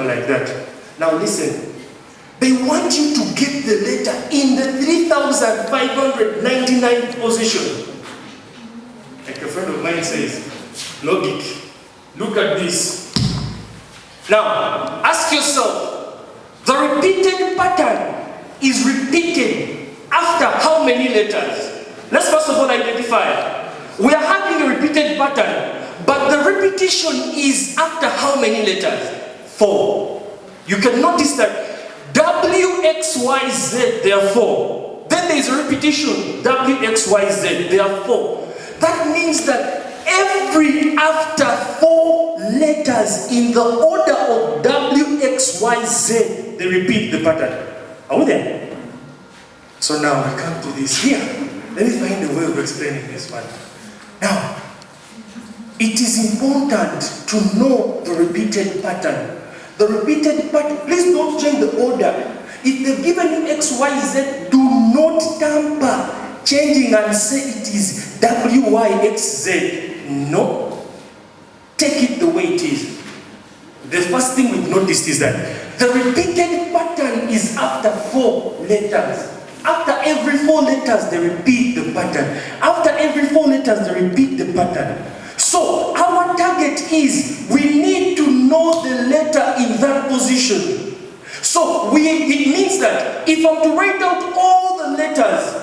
Speaker 2: like that. Now listen, They want you to get the letter in the 3,599th position. Like a friend of mine says, logic. Look at this. Now, ask yourself, the repeated pattern is repeated after how many letters? Let's first of all identify. We are having a repeated pattern, but the repetition is after how many letters? 4. You can notice that W, X, Y, Z, there are 4. Then there is a repetition, W, X, Y, Z, there are 4. That means that after 4 letters in the order of W, X, Y, Z, they repeat the pattern. Are we there? So now we come to this here. Let me find a way of explaining this one. Now, it is important to know the repeated pattern. The repeated pattern, please don't change the order. If they've given you X, Y, Z, do not tamper changing and say it is W, Y, X, Z. No. Take it the way it is. The first thing we've noticed is that the repeated pattern is after 4 letters. After every 4 letters, they repeat the pattern. It every 4 letters they repeat the pattern. So our target is we need to know the letter in that position. So it means that if I'm to write out all the letters,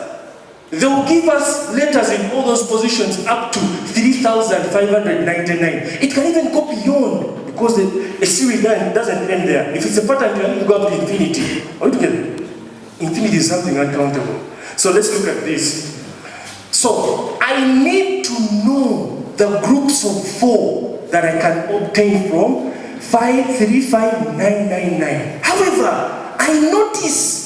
Speaker 2: they will give us letters in all those positions up to 3,599. It can even go beyond because a series doesn't end there. If it's a pattern, you have to go up to infinity. Are we together? Infinity is something uncountable. So let's look at this. So I need to know the groups of 4 that I can obtain from 535999. However, I notice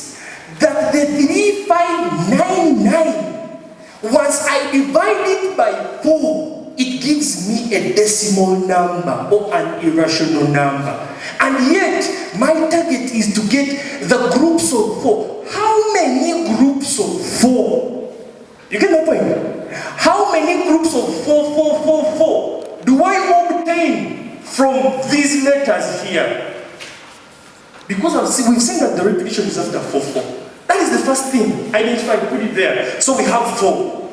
Speaker 2: that the 3599, once I divide it by 4, it gives me a decimal number or an irrational number. And yet, my target is to get the groups of 4. How many groups of 4? You get my point? How many groups of 4 do I obtain from these letters here? Because we've seen that the repetition is after 4. That is the first thing. Identify, put it there. So we have 4.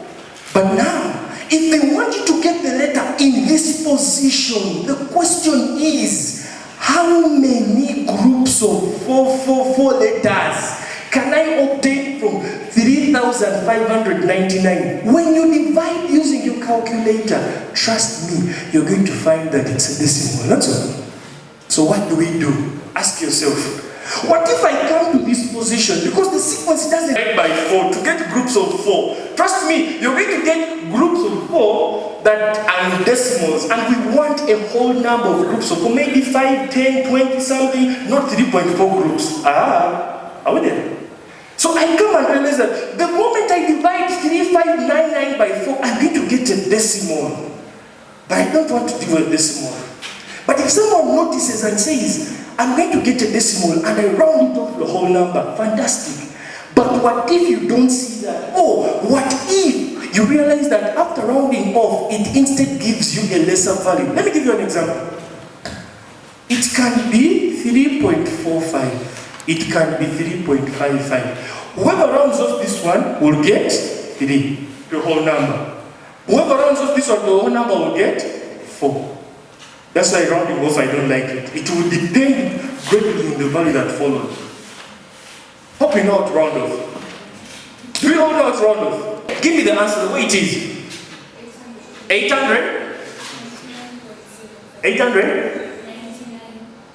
Speaker 2: But now, if they want you to get the letter in this position, the question is, how many groups of 4 letters can I obtain from 3,599? When you divide using your calculator, trust me, you're going to find that it's a decimal. That's all. So what do we do? Ask yourself, what if I come to this position? Because the sequence doesn't end by 4 to get groups of 4. Trust me, you're going to get groups of 4 that are in decimals, and we want a whole number of groups of 4, maybe 5, 10, 20 something, not 3.4 groups. Are we there? So I come and realize that the moment I divide 3599 by 4, I'm going to get a decimal. But I don't want to do a decimal. But if someone notices and says, I'm going to get a decimal and I round it off the whole number, fantastic. But what if you don't see that? Oh, what if you realize that after rounding off, it instead gives you a lesser value? Let me give you an example. It can be 3.45. It can be 3.55. Whoever rounds off this one will get 3, the whole number. Whoever rounds off this one, the whole number will get 4. That's why rounding off, I don't like it. It will depend greatly on the value that follows. Hope you know how to round off. Do you all know how to round off? Give me the answer the way it is. 800? 800?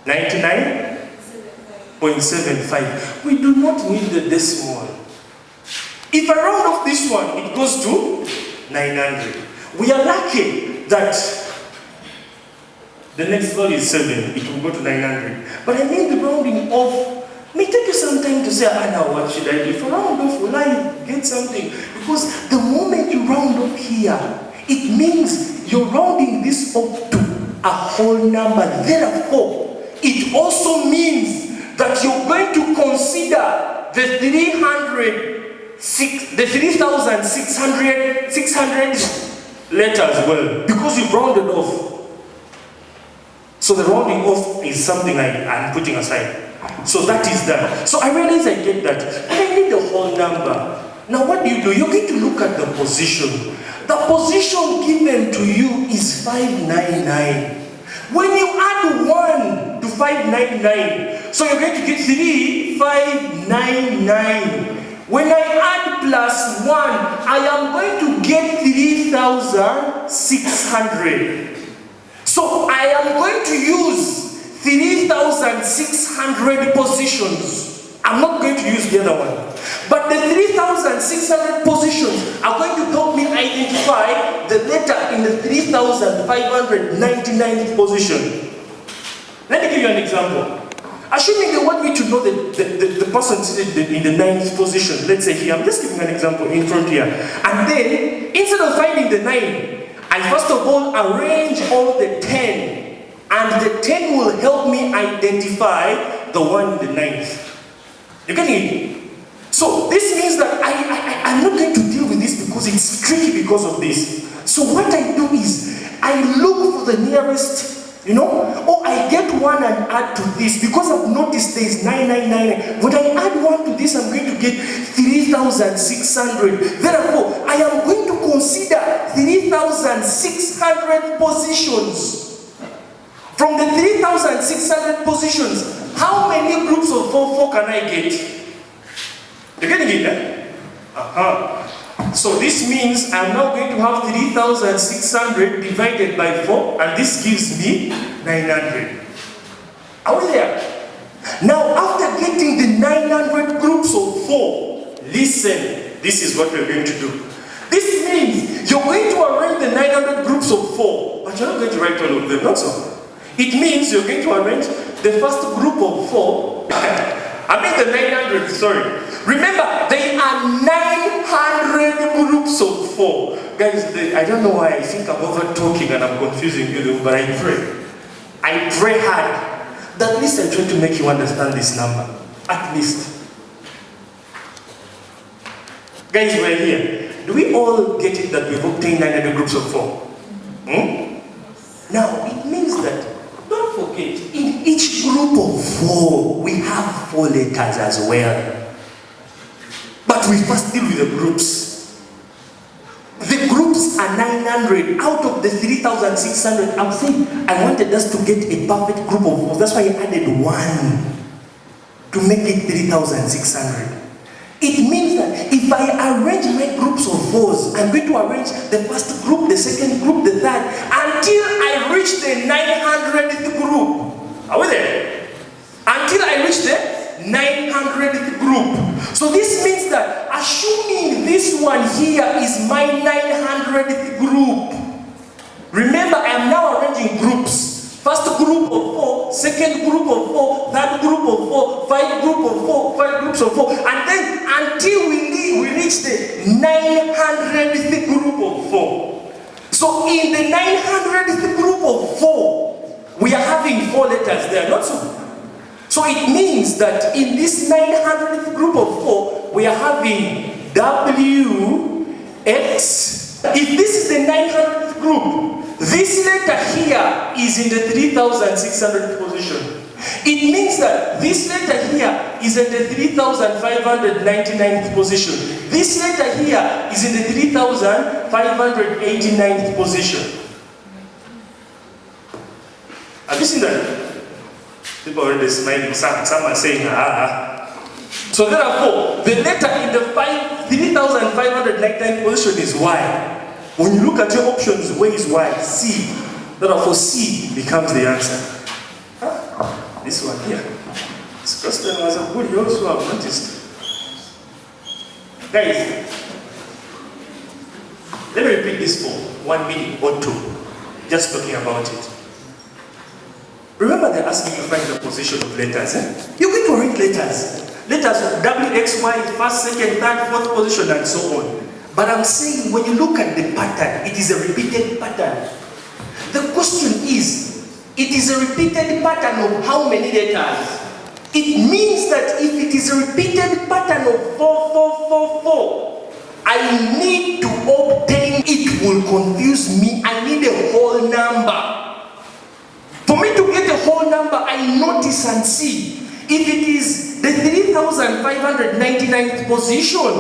Speaker 2: 99.75. We do not need the decimal. If I round off this one, it goes to 900. We are lucky that the next value is 7. It will go to 900. But I mean the rounding off may take you some time to say, now what should I do? If I round off, will I get something? Because the moment you round off here, it means you're rounding this up to a whole number. Therefore, it also means that you're going to consider the 3,600 letters well, because you've rounded off. So the rounding off is something I'm putting aside.
Speaker 1: So that is that. So I realize I get that. But I need the whole number. Now what do? You're going to look at the position. The position given to you is 599. When you add 1 to 599, so you're going to get 3599. When I add plus 1, I am going to get 3,600. So I am going to use 3,600 positions. I'm not going to use the other one. But the 3,600 positions are going to help me identify the letter in the 3,599th position. Let me give you an example. Assuming they want me to know the person seated in the 9th position, let's say here, I'm just giving an example in front here. And then, instead of finding the 9, I first of all arrange all the 10. And the 10 will help me identify the one in the 9th. You getting it? So this means that I'm not going to deal with this because it's tricky because of this. So what I do is, I look for the nearest, or I get 1 and add to this because I've noticed there is 999. When I add 1 to this, I'm going to get 3,600. Therefore, I am going to consider 3,600 positions. From the 3,600 positions, how many groups of 4 can I get? You're getting it, eh? So this means I'm now going to have 3,600 divided by 4, and this gives me 900. Are we there? Now, after getting the 900 groups of 4, listen, this is what we're going to do. This means you're going to arrange the 900 groups of 4, but you're not going to write all of them, not so. It means you're going to arrange the first group of 4. I mean the 900, sorry. Remember, there are 900 groups of 4. Guys, I don't know why I think I'm over talking and I'm confusing you, but I pray. I pray hard that at least I try to make you understand this number. At least. Guys, we're here. Do we all get it that we've obtained 900 groups of 4? Now, it means that, don't forget, in each group of 4, we have 4 letters as well. But we first deal with the groups. The groups are 900 out of the 3,600. I'm saying I wanted us to get a perfect group of 4. That's why I added 1 to make it 3,600. It means that if I arrange my groups of 4s, I'm going to arrange the first group, the second group, the third, until I reach the 900th group. Are we there? Until I reach the 900th group. So this means that assuming this one here is my 900th group, remember I am now arranging groups. First group of 4, second group of 4, third group of 4, 5 group of 4, 5 groups of 4, and then until we reach the 900th group of 4. So in the 900th group of 4, we are having 4 letters there, not so? So it means that in this 900th group of 4, we are having W, X. If this is the 900th group, this letter here is in the 3,600th position. It means that this letter here is in the 3,599th position. This letter here is in the 3,589th position. Have you seen that? People are already smiling. Some are saying, So therefore, the letter in the 3,599th position is Y. When you look at your options, where is Y? C. Therefore, C becomes the answer. This one here. This question was a good, you also have noticed. Guys, let me repeat this for 1 minute or 2. Just talking about it. Remember they're asking you to find the position of letters. You're going to arrange letters. Letters of W, X, Y, first, second, third, fourth position, and so on. But I'm saying when you look at the pattern, it is a repeated pattern. The question is, it is a repeated pattern of how many letters? It means that if it is a repeated pattern of 4, 4, 4, 4, I need to obtain, it will confuse me, I need a whole number. For me to get a whole number, I notice and see.
Speaker 2: If it is the 3,599th position,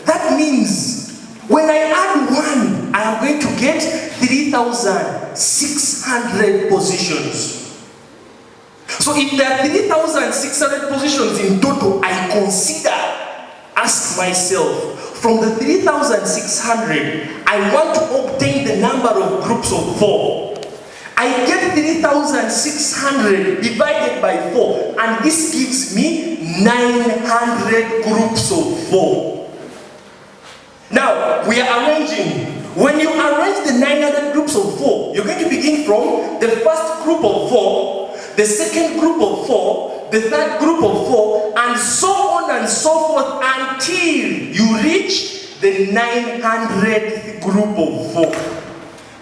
Speaker 2: that means when I add 1, I am going to get 3,600 positions. So if there are 3,600 positions in total, I ask myself, from the 3,600, I want to obtain the number of groups of 4. I get 3,600 divided by 4, and this gives me 900 groups of 4. Now, we are arranging. When you arrange the 900 groups of 4, you're going to begin from the first group of 4, the second group of 4, the third group of 4, and so on and so forth until you reach the 900th group of 4.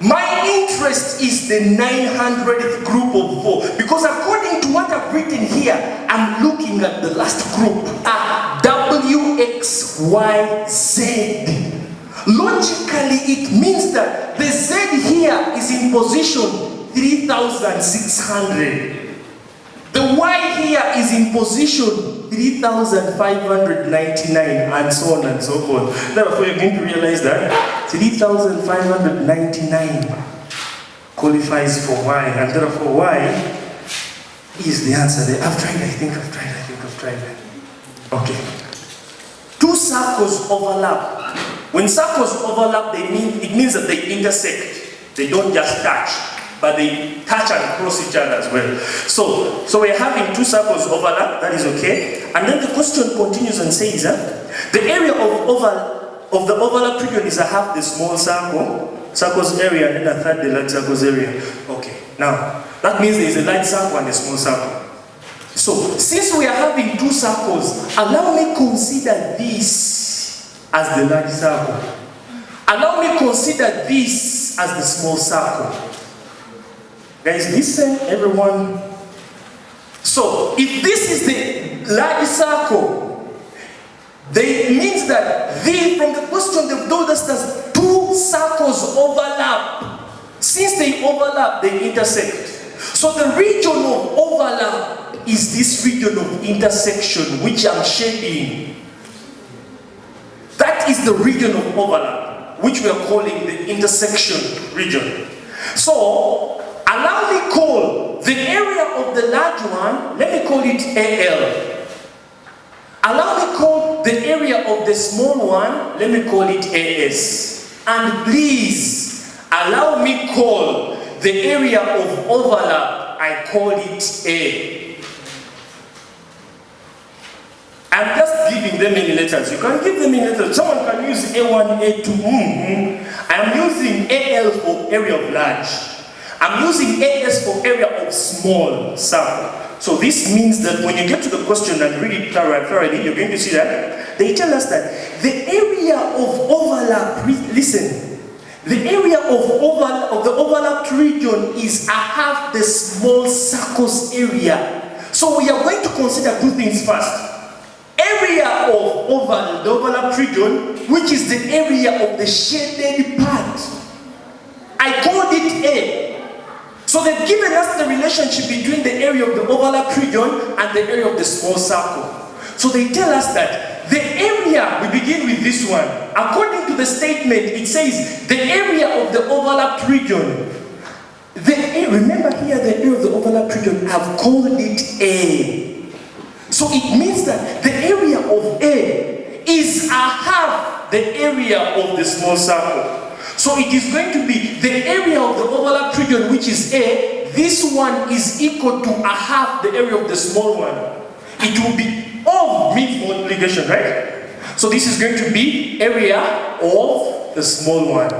Speaker 2: My interest is the 900th group of 4, because according to what I've written here, I'm looking at the last group, W, X, Y, Z. Logically, it means that the Z here is in position 3,600. The Y here is in position 3,599, and so on and so forth. Therefore, you're going to realize that 3,599 qualifies for Y, and therefore Y is the answer there. I've tried. Okay. 2 circles overlap. When circles overlap, it means that they intersect. They don't just touch, but they touch and cross each other as well. So we're having 2 circles overlap, that is okay. And then the question continues and says, the area of the overlap region is a half the small circle's area, and then a third the large circle's area. Okay, now, that means there is a large circle and a small circle. So, since we are having 2 circles, allow me consider this as the large circle. Allow me consider this as the small circle. Guys, listen, everyone. So, if this is the large circle, it means that from the question they've told us that 2 circles overlap. Since they overlap, they intersect. So the region of overlap is this region of intersection, which I'm shading. That is the region of overlap, which we are calling the intersection region. So, allow me call the area of the large one, let me call it AL. Allow me call the area of the small one, let me call it AS. And please, allow me call the area of overlap, I call it A. I'm just giving them in letters. You can give them in letters. Someone can use A1, A2. I'm using AL for area of large. I'm using AS for area of small circle. So this means that when you get to the question and read it thoroughly, you're going to see that they tell us that the area of overlap, listen, the area of the overlapped region is a half the small circle's area. So we are going to consider 2 things first. Area of the overlap region, which is the area of the shaded part. I called it A. So they've given us the relationship between the area of the overlap region and the area of the small circle. So they tell us that the area, we begin with this one. According to the statement, it says the area of the overlapped region. Remember here, the area of the overlap region, I've called it A. So it means that the area of A is a half the area of the small circle. So it is going to be the area of the overlap region, which is A. This one is equal to a half the area of the small one. It will be of means multiplication, right? So this is going to be area of the small one.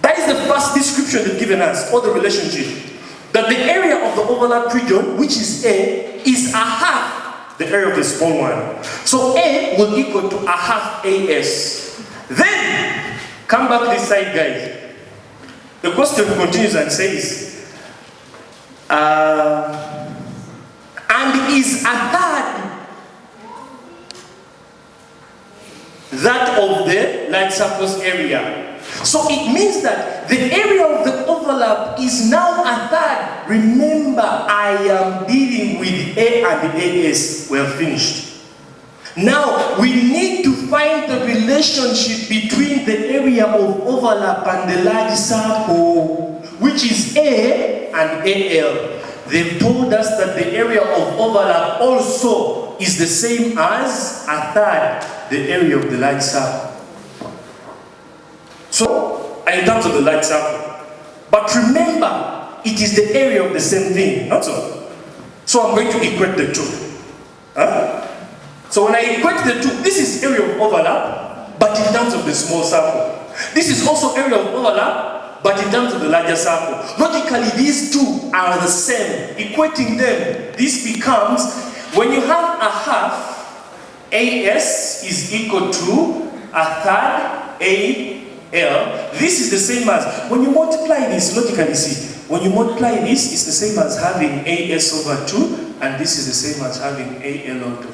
Speaker 2: That is the first description they've given us, or the relationship. That the area of the overlap region, which is A, is a half the area of the small one. So A will equal to a half AS. Then, come back this side, guys. The question continues and says, and is a third that of the large circle's area. So it means that the area of the overlap is now a third. Remember, I am dealing with A and AS. We are finished. Now, we need to find the relationship between the area of overlap and the large circle, which is A and AL. They've told us that the area of overlap also is the same as a third, the area of the large circle. So, in terms of the large circle. But remember, it is the area of the same thing, not so. So I'm going to equate the two. Huh? So when I equate the two, this is area of overlap, but in terms of the small circle. This is also area of overlap, but in terms of the larger circle. Logically, these two are the same. Equating them, this becomes, when you have a half, AS is equal to a third AL. This is the same as, when you multiply this, logically see, when you multiply this, it's the same as having AS over 2, and this is the same as having AL over 3.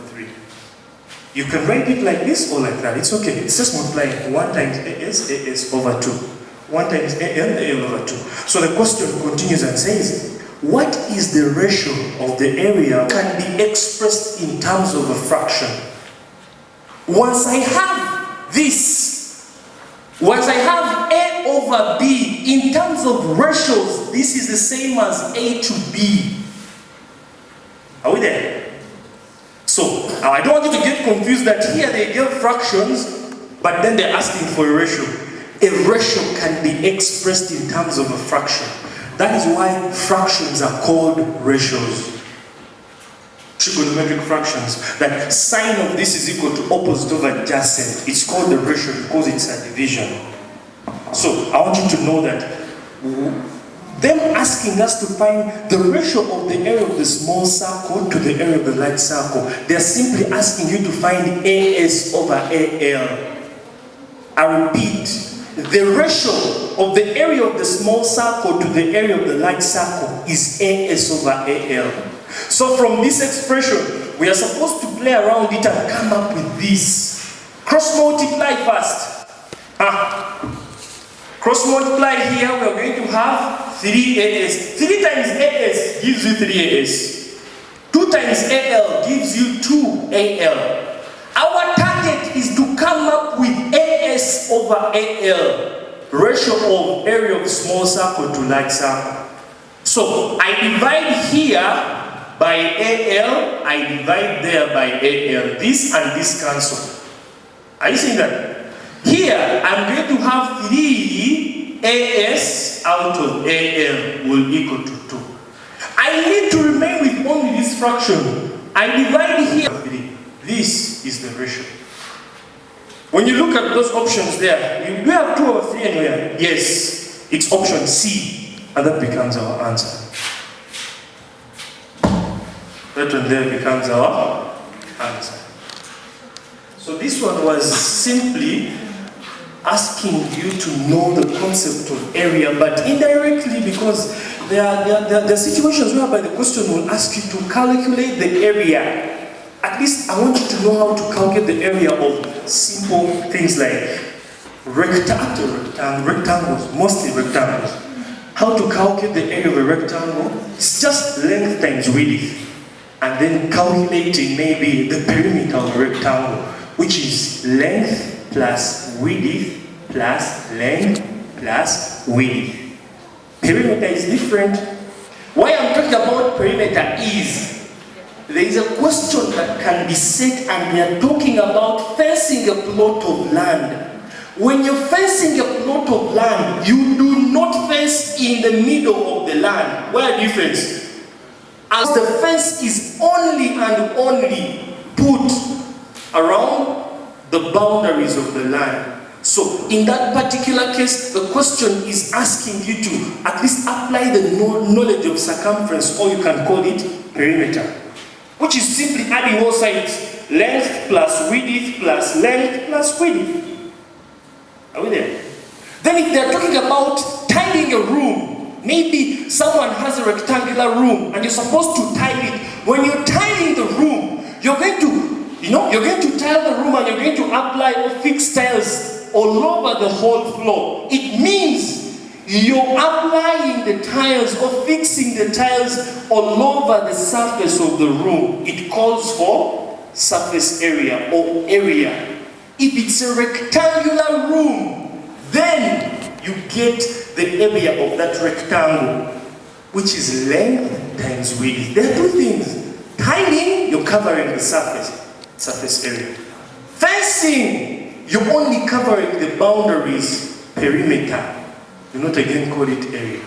Speaker 2: You can write it like this or like that, it's okay. It's just multiplying 1 times AS over 2. 1 times AL over 2. So the question continues and says, what is the ratio of the area can be expressed in terms of a fraction? Once I have this, once I have A over B, in terms of ratios, this is the same as A to B. Are we there? So, I don't want you to get confused that here they give fractions, but then they're asking for a ratio. A ratio can be expressed in terms of a fraction. That is why fractions are called ratios. Trigonometric fractions. That sine of this is equal to opposite of adjacent. It's called the ratio because it's a division. So I want you to know that them asking us to find the ratio of the area of the small circle to the area of the large circle, they're simply asking you to find AS over AL. I repeat, the ratio of the area of the small circle to the area of the large circle is AS over AL. So from this expression, we are supposed to play around it and come up with this. Cross multiply first. Cross multiply here, we are going to have 3AS. 3 times AS gives you 3AS. 2 times AL gives you 2AL. Our target is to come up with AS over AL, ratio of area of small circle to large circle. So I divide here by AL, I divide there by AL. This and this cancel. Are you seeing that? Here, I'm going to have 3 AS out of AL will equal to 2. I need to remain with only this fraction. I divide here by 3. This is the ratio. When you look at those options there, you do have 2 over 3 anywhere. Yes, it's option C, and that becomes our answer. That one there becomes our answer. So this one was simply asking you to know the concept of area, but indirectly, because there are situations whereby the question will ask you to calculate the area. At least I want you to know how to calculate the area of simple things like rectangles, mostly rectangles. How to calculate the area of a rectangle? It's just length times width. And then calculating maybe the perimeter of a rectangle, which is length plus width plus length plus width. Perimeter is different. Why I'm talking about perimeter is there is a question that can be set, and we are talking about fencing a plot of land. When you're fencing a plot of land, you do not fence in the middle of the land. Where do you fence? As the fence is only and only put around the boundaries of the land. So in that particular case, the question is asking you to at least apply the knowledge of circumference, or you can call it perimeter, which is simply adding all sides, length plus width plus length plus width. Are we there? Then if they're talking about tiling a room, maybe someone has a rectangular room and you're supposed to tile it. When you're tiling the room, you're going to tile the room and you're going to apply fixed tiles all over the whole floor. It means you're applying the tiles or fixing the tiles all over the surface of the room. It calls for surface area or area. If it's a rectangular room, then you get the area of that rectangle, which is length times width. There are two things. Tiling, you're covering the surface area. Fencing, you're only covering the boundaries, perimeter. Do not again call it area.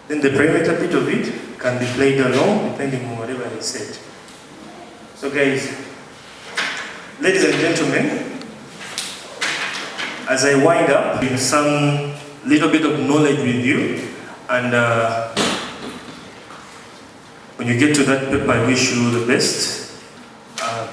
Speaker 2: Then the perimeter bit of it can be played along depending on whatever I said. So guys, ladies and gentlemen, as I wind up with some little bit of knowledge with you, and when you get to that paper, I wish you the best.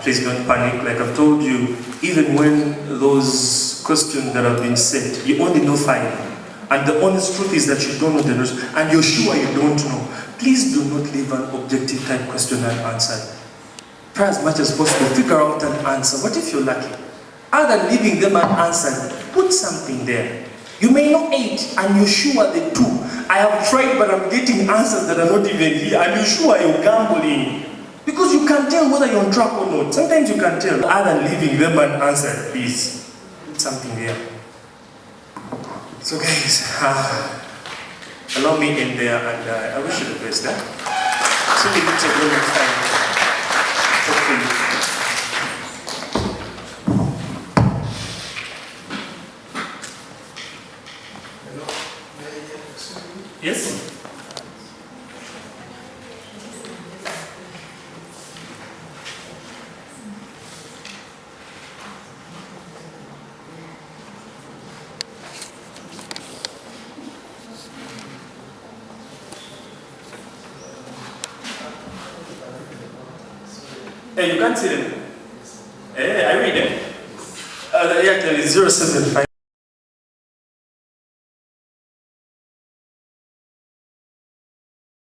Speaker 2: Please don't panic. Like I've told you, even when those questions that have been said, you only know 5. And the honest truth is that you don't know the rest, and you're sure you don't know. Please do not leave an objective type question unanswered. Try as much as possible, figure out an answer. What if you're lucky? Other than leaving them unanswered, put something there. You may know 8 and you're sure the 2. I have tried, but I'm getting answers that are not even here, and you're sure you're gambling. Because you can tell whether you're on track or not. Sometimes you can tell. Other than leaving them unanswered, please put something there. So guys, allow me in there, and I wish you the best. So we meet again next time. Hopefully. Yes? Hey, you can't see them. Hey, I read them. Yeah, there is 075.